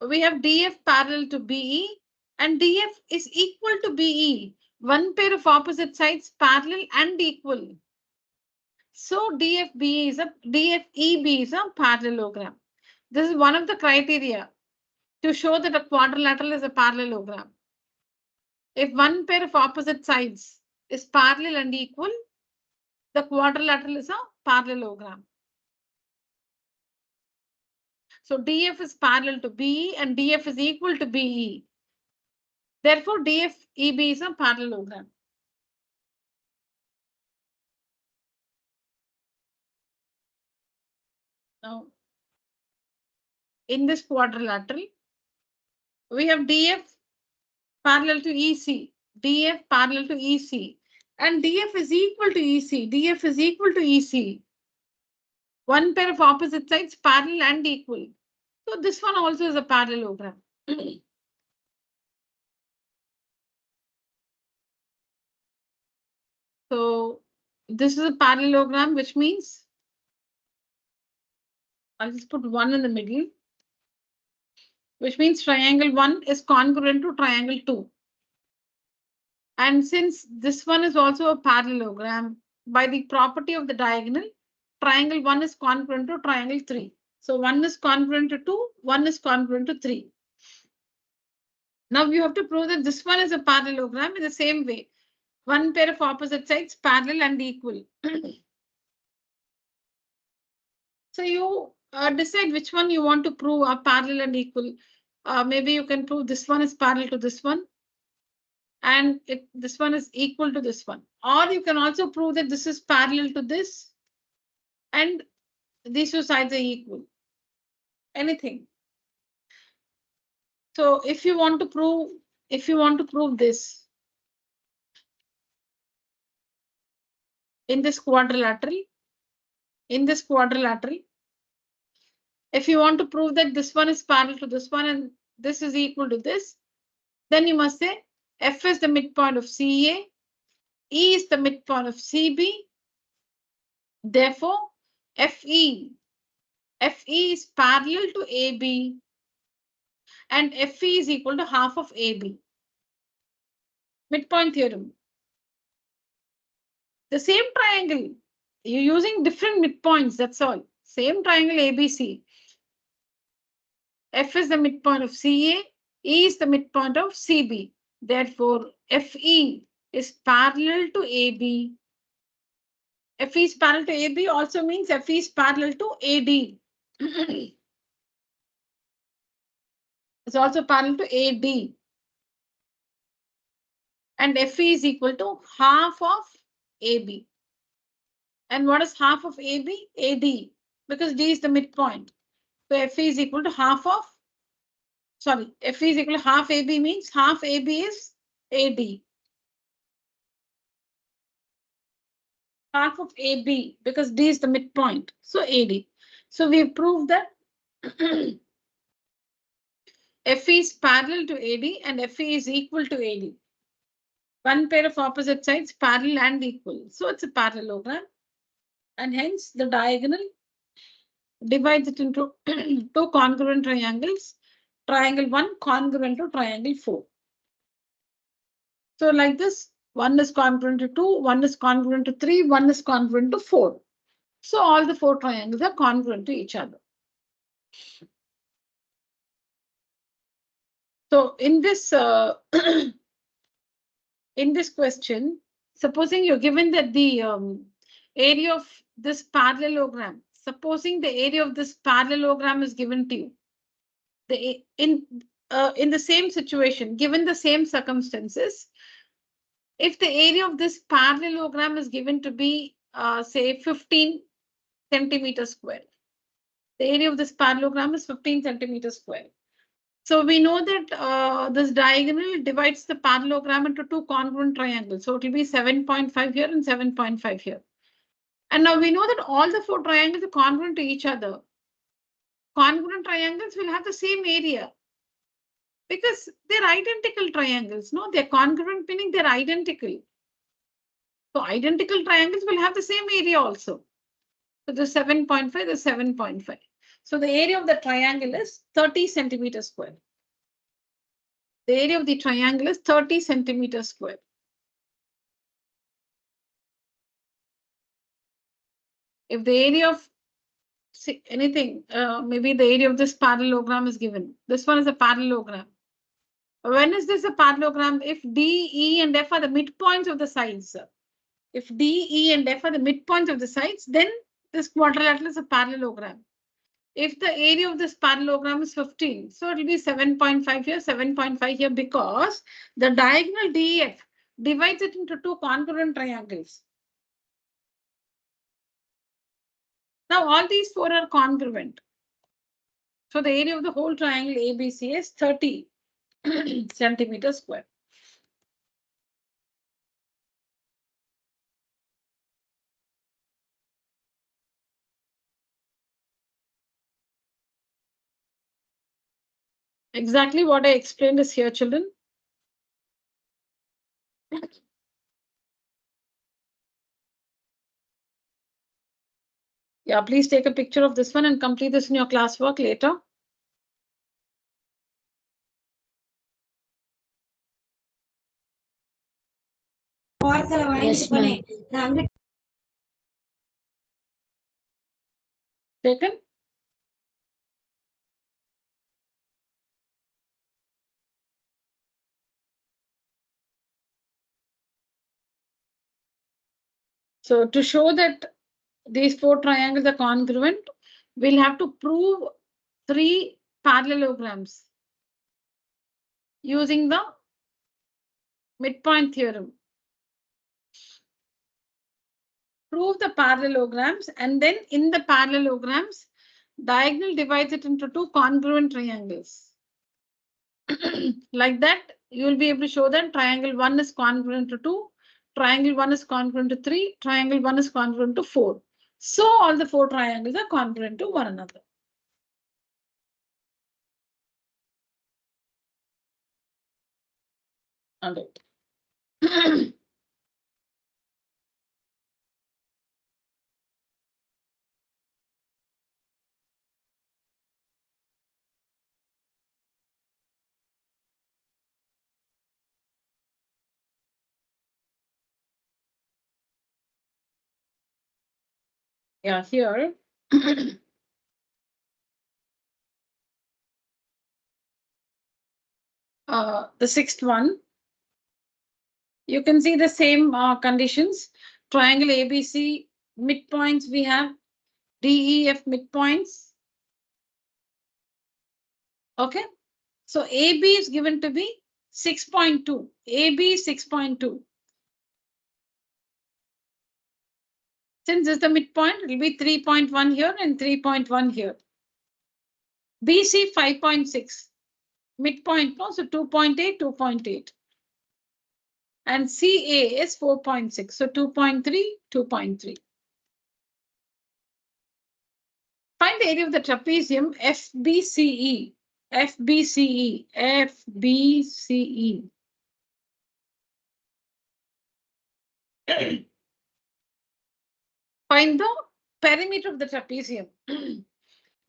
we have DF parallel to BE and DF is equal to BE. One pair of opposite sides parallel and equal. So DFEB is a parallelogram. This is one of the criteria to show that a quadrilateral is a parallelogram. If one pair of opposite sides is parallel and equal, the quadrilateral is a parallelogram. So DF is parallel to BE and DF is equal to BE. Therefore, DFEB is a parallelogram. Now, in this quadrilateral, we have DF parallel to EC, DF parallel to EC, and DF is equal to EC. DF is equal to EC. One pair of opposite sides parallel and equal. So this one also is a parallelogram. So This is a parallelogram, which means I'll just put 1 in the middle, which means triangle 1 is congruent to triangle 2. And since this one is also a parallelogram, by the property of the diagonal, triangle 1 is congruent to triangle 3. So 1 is congruent to 2, 1 is congruent to 3. Now you have to prove that this one is a parallelogram in the same way. One pair of opposite sides parallel and equal. So you decide which one you want to prove are parallel and equal. Maybe you can prove this one is parallel to this one, and this one is equal to this one. Or you can also prove that this is parallel to this, and these two sides are equal. Anything. So if you want to prove this in this quadrilateral, if you want to prove that this one is parallel to this one and this is equal to this, then you must say F is the midpoint of CA, E is the midpoint of CB. Therefore, FE is parallel to AB and FE is equal to half of AB. Midpoint theorem. The same triangle, you're using different midpoints, that's all. Same triangle ABC. F is the midpoint of CA, E is the midpoint of CB. Therefore, FE is parallel to AB. FE is parallel to AB also means FE is parallel to AD. It's also parallel to AD. And FE is equal to half of AB. And what is half of AB? AD. Because D is the midpoint. So FE is equal to half of, FE is equal to half AB means half AB is AD. Half of AB because D is the midpoint. So AD. So we proved that FE is parallel to AD and FE is equal to AD. One pair of opposite sides parallel and equal. So it's a parallelogram. And hence the diagonal divides it into two congruent triangles. Triangle 1 congruent to triangle 4. So like this, 1 is congruent to 2, 1 is congruent to 3, 1 is congruent to 4. So all the 4 triangles are congruent to each other. So in this in this question, supposing you're given that the area of this parallelogram, supposing the area of this parallelogram is given to you, in the same situation, given the same circumstances, if the area of this parallelogram is given to be, say, 15 centimeters square, the area of this parallelogram is 15 centimeters square. So we know that this diagonal divides the parallelogram into two congruent triangles. So it will be 7.5 here and 7.5 here. And now we know that all the 4 triangles are congruent to each other. Congruent triangles will have the same area because they're identical triangles. No, they're congruent, meaning they're identical. So identical triangles will have the same area also. So the 7.5, the 7.5. So the area of the triangle is 30 centimeters square. The area of the triangle is 30 centimeters square. If the area of anything, maybe the area of this parallelogram is given. This one is a parallelogram. When is this a parallelogram? If D, E, and F are the midpoints of the sides. If D, E, and F are the midpoints of the sides, then this quadrilateral is a parallelogram. If the area of this parallelogram is 15, so it will be 7.5 here, 7.5 here, because the diagonal DEF divides it into two congruent triangles. Now all these 4 are congruent. So the area of the whole triangle ABC is 30 centimeters square. Exactly what I explained is here, children. Yeah, please take a picture of this one and complete this in your classwork later. Yes, ma'am. Taken? So to show that these four triangles are congruent, we'll have to prove 3 parallelograms using the midpoint theorem. Prove the parallelograms, and then in the parallelograms, diagonal divides it into 2 congruent triangles. Like that, you will be able to show that triangle 1 is congruent to 2, triangle 1 is congruent to 3, triangle 1 is congruent to 4. So all the 4 triangles are congruent to one another. All right. Yeah, here. The 6th one, you can see the same conditions. Triangle ABC midpoints, we have DEF midpoints. Okay, so AB is given to be 6.2. AB 6.2. Since this is the midpoint, it will be 3.1 here and 3.1 here. BC 5.6. Midpoint, no, so 2.8, 2.8. And CA is 4.6, so 2.3, 2.3. Find the area of the trapezium FBCE. FBCE. FBCE. Find the perimeter of the trapezium.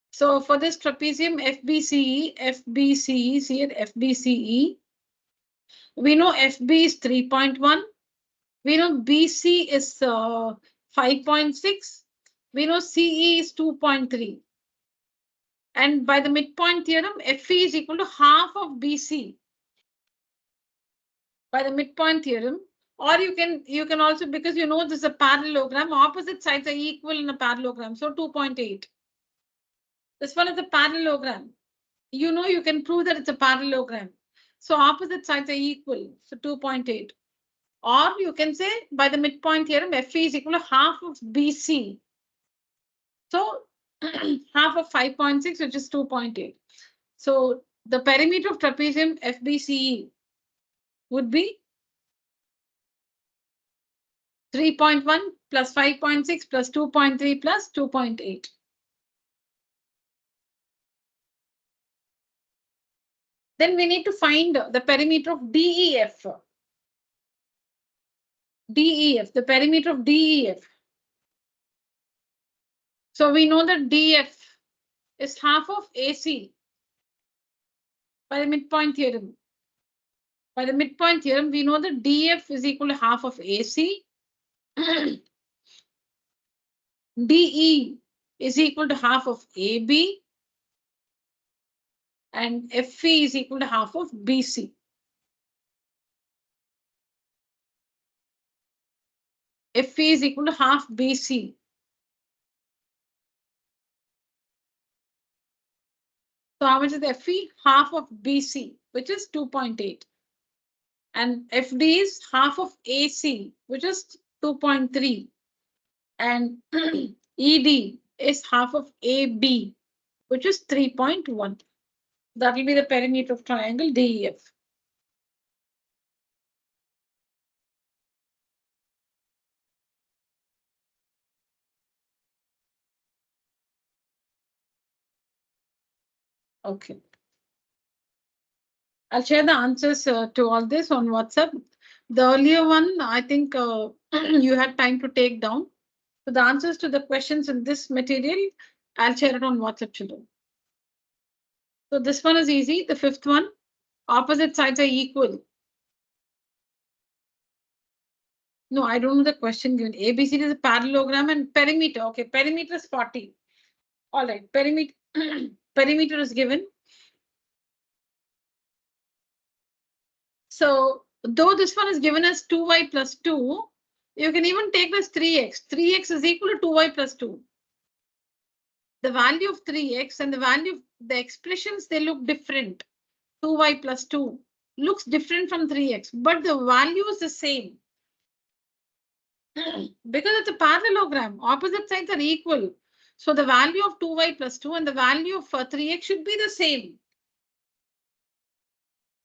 So for this trapezium FBCE, FBCE, see it, FBCE. We know FB is 3.1. We know BC is 5.6. We know CE is 2.3. And by the midpoint theorem, FE is equal to half of BC. By the midpoint theorem, or you can also, because you know this is a parallelogram, opposite sides are equal in a parallelogram, so 2.8. This one is a parallelogram. You know you can prove that it's a parallelogram. So opposite sides are equal, so 2.8. Or you can say by the midpoint theorem, FE is equal to half of BC. So half of 5.6, which is 2.8. So the perimeter of trapezium FBCE would be 3.1 plus 5.6 plus 2.3 plus 2.8. Then we need to find the perimeter of DEF. DEF, the perimeter of DEF. So we know that DF is half of AC by the midpoint theorem. By the midpoint theorem, we know that DF is equal to half of AC. DE is equal to half of AB. And FE is equal to half of BC. FE is equal to half BC. So how much is FE? Half of BC, which is 2.8. And FD is half of AC, which is 2.3. And ED is half of AB, which is 3.1. That will be the perimeter of triangle DEF. Okay. I'll share the answers to all this on WhatsApp. The earlier one, I think you had time to take down. So the answers to the questions in this material, I'll share it on WhatsApp, children. So this one is easy. The fifth one, opposite sides are equal. No, I don't know the question given. ABCD is a parallelogram and perimeter. Okay, perimeter is 40. All right, perimeter perimeter is given. So though this one is given as 2y plus 2, you can even take this 3x. 3x is equal to 2y plus 2. The value of 3x and the value of the expressions, they look different. 2y plus 2 looks different from 3x, but the value is the same. Because it's a parallelogram, opposite sides are equal. So the value of 2y plus 2 and the value of 3x should be the same.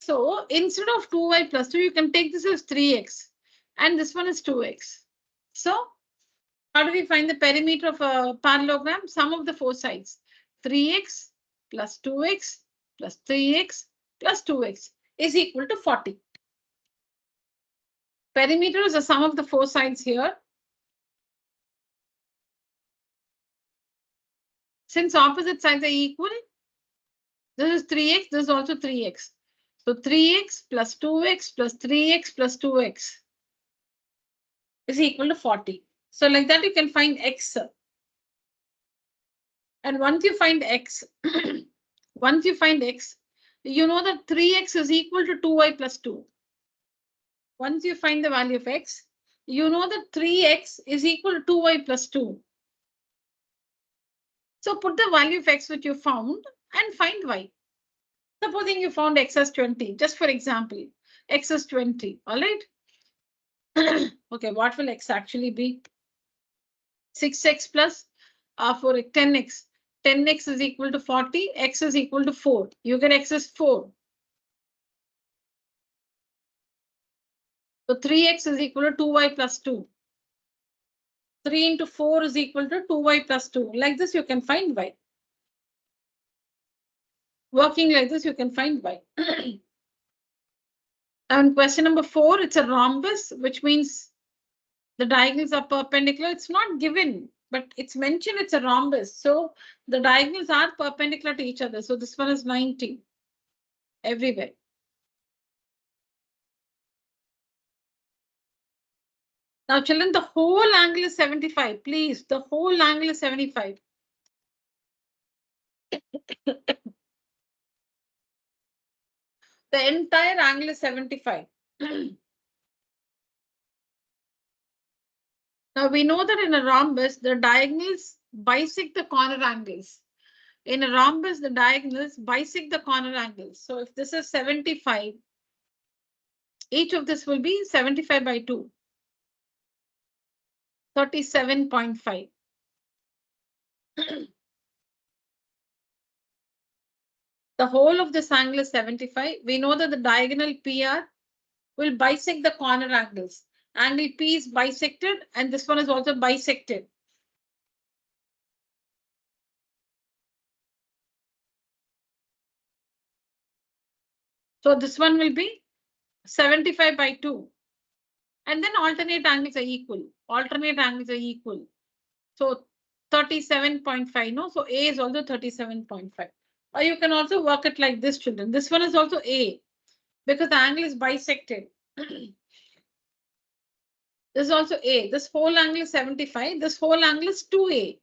So instead of 2y plus 2, you can take this as 3x and this one is 2x. So how do we find the perimeter of a parallelogram? Sum of the four sides. 3x plus 2x plus 3x plus 2x is equal to 40. Perimeter is the sum of the four sides here. Since opposite sides are equal, this is 3x, this is also 3x. So 3x plus 2x plus 3x plus 2x is equal to 40. So like that you can find x. And once you find x, you know that 3x is equal to 2y plus 2. Once you find the value of x, you know that 3x is equal to 2y plus 2. So put the value of x which you found and find y. Supposing you found x as 20, just for example, x is 20, all right? Okay, what will x actually be? 6x plus 4, 10x. 10x is equal to 40, x is equal to 4. You get x is 4. So 3x is equal to 2y plus 2. 3 into 4 is equal to 2y plus 2. Like this, you can find y. Working like this, you can find y. And question number 4, it's a rhombus, which means the diagonals are perpendicular. It's not given, but it's mentioned it's a rhombus. So the diagonals are perpendicular to each other. So this one is 90 everywhere. Now, children, the whole angle is 75. Please, the whole angle is 75. The entire angle is 75. Now, we know that in a rhombus, the diagonals bisect the corner angles. In a rhombus, the diagonals bisect the corner angles. So if this is 75, each of this will be 75 by 2. 37.5. The whole of this angle is 75. We know that the diagonal PR will bisect the corner angles. Angle P is bisected and this one is also bisected. So this one will be 75 by 2. And then alternate angles are equal. Alternate angles are equal. So 37.5. No, so A is also 37.5. Or you can also work it like this, children. This one is also A because the angle is bisected. This is also A. This whole angle is 75. This whole angle is 2A.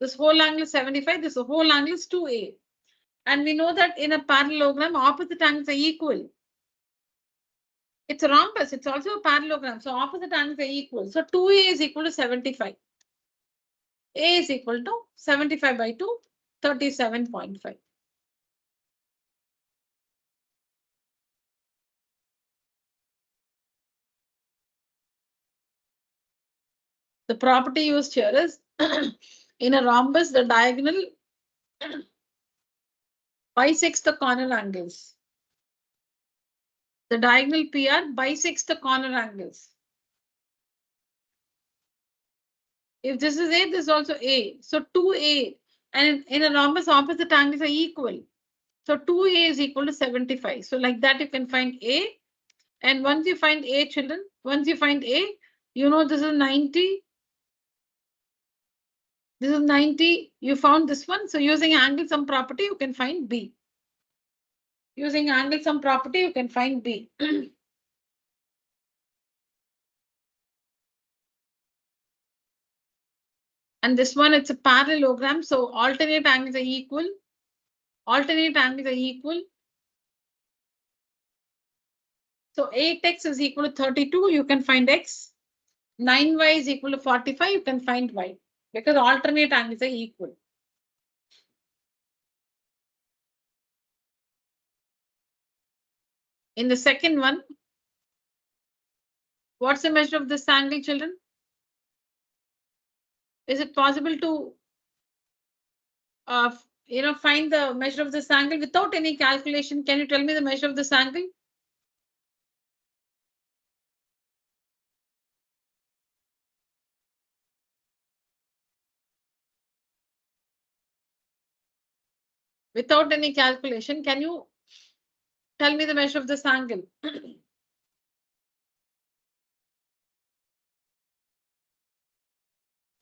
This whole angle is 75. This whole angle is 2A. And we know that in a parallelogram, opposite angles are equal. It's a rhombus. It's also a parallelogram. So opposite angles are equal. So 2A is equal to 75. A is equal to 75 by 2, 37.5. The property used here is in a rhombus, the diagonal bisects the corner angles. The diagonal PR bisects the corner angles. If this is A, this is also A. So 2A, and in a rhombus, opposite angles are equal. So 2A is equal to 75. So like that, you can find A. And once you find A, children, once you find A, you know this is 90. This is 90. You found this one. So using angle sum property, you can find B. Using angle sum property, you can find B. And this one, it's a parallelogram. So alternate angles are equal. Alternate angles are equal. So 8x is equal to 32. You can find x. 9y is equal to 45. You can find y. Because alternate angles are equal. In the second one, what's the measure of this angle, children? Is it possible to find the measure of this angle without any calculation? Can you tell me the measure of this angle? Without any calculation, can you tell me the measure of this angle?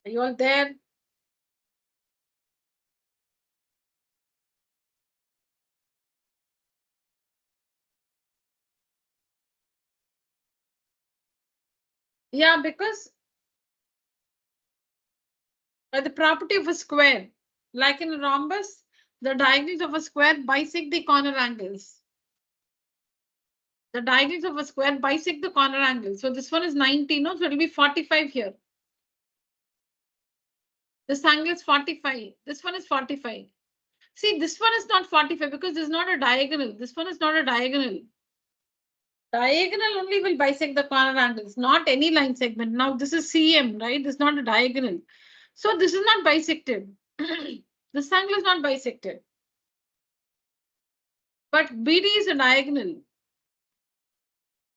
Are you all there? Yeah, because by the property of a square, like in a rhombus, the diagonals of a square bisect the corner angles. The diagonals of a square bisect the corner angles. So this one is 90, no? So it will be 45 here. This angle is 45. This one is 45. See, this one is not 45 because this is not a diagonal. This one is not a diagonal. Diagonal only will bisect the corner angles, not any line segment. Now this is CM, right? This is not a diagonal. So this is not bisected. This angle is not bisected. But BD is a diagonal.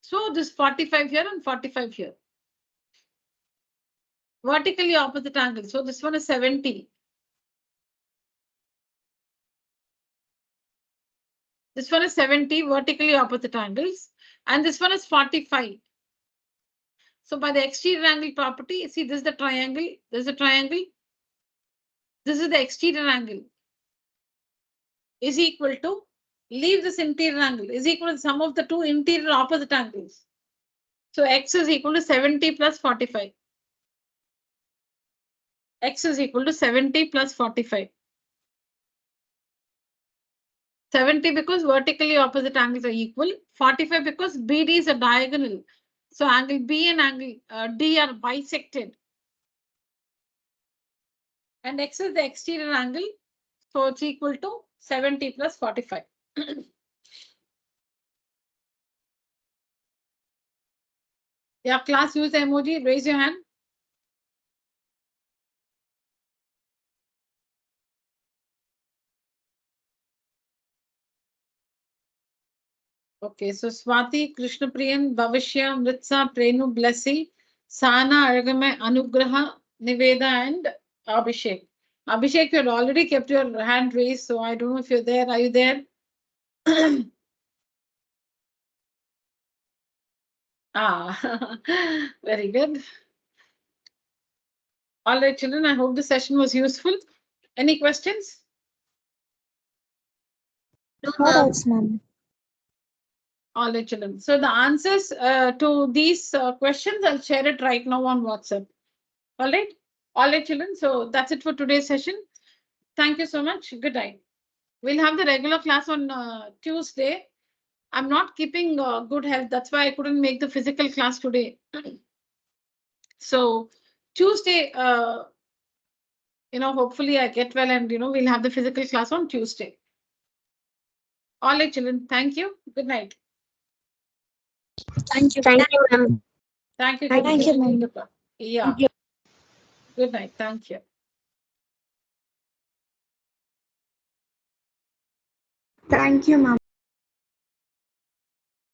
So this 45 here and 45 here. Vertically opposite angle. So this one is 70. This one is 70 vertically opposite angles. And this one is 45. So by the exterior angle property, see this is the triangle. This is a triangle. This is the exterior angle. Is equal to, leave this interior angle, is equal to the sum of the two interior opposite angles. So x is equal to 70 plus 45. X is equal to 70 plus 45. 70 because vertically opposite angles are equal. 45 because BD is a diagonal. So angle B and angle D are bisected. And X is the exterior angle. So it's equal to 70 plus 45. Yeah, class, use the emoji. Raise your hand. Okay, so Swati, Krishnapriyan, Bhavishya, Mritsa, Prenu, Blessy, Sana, Aragame, Anugraha, Niveda, and Abhishek. Abhishek, you had already kept your hand raised, so I don't know if you're there. Are you there? Very good. All right, children, I hope the session was useful. Any questions? No, ma'am. All right, children. So the answers to these questions, I'll share it right now on WhatsApp. All right. All right, children. So that's it for today's session. Thank you so much. Good night. We'll have the regular class on Tuesday. I'm not keeping good health. That's why I couldn't make the physical class today. So Tuesday, hopefully I get well and, we'll have the physical class on Tuesday. All right, children. Thank you. Good night. Thank you, ma'am. Thank you. Thank you, ma'am. Yeah. Good night. Thank you. Thank you, ma'am.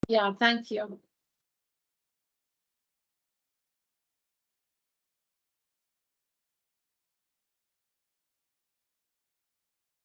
Yeah, thank you.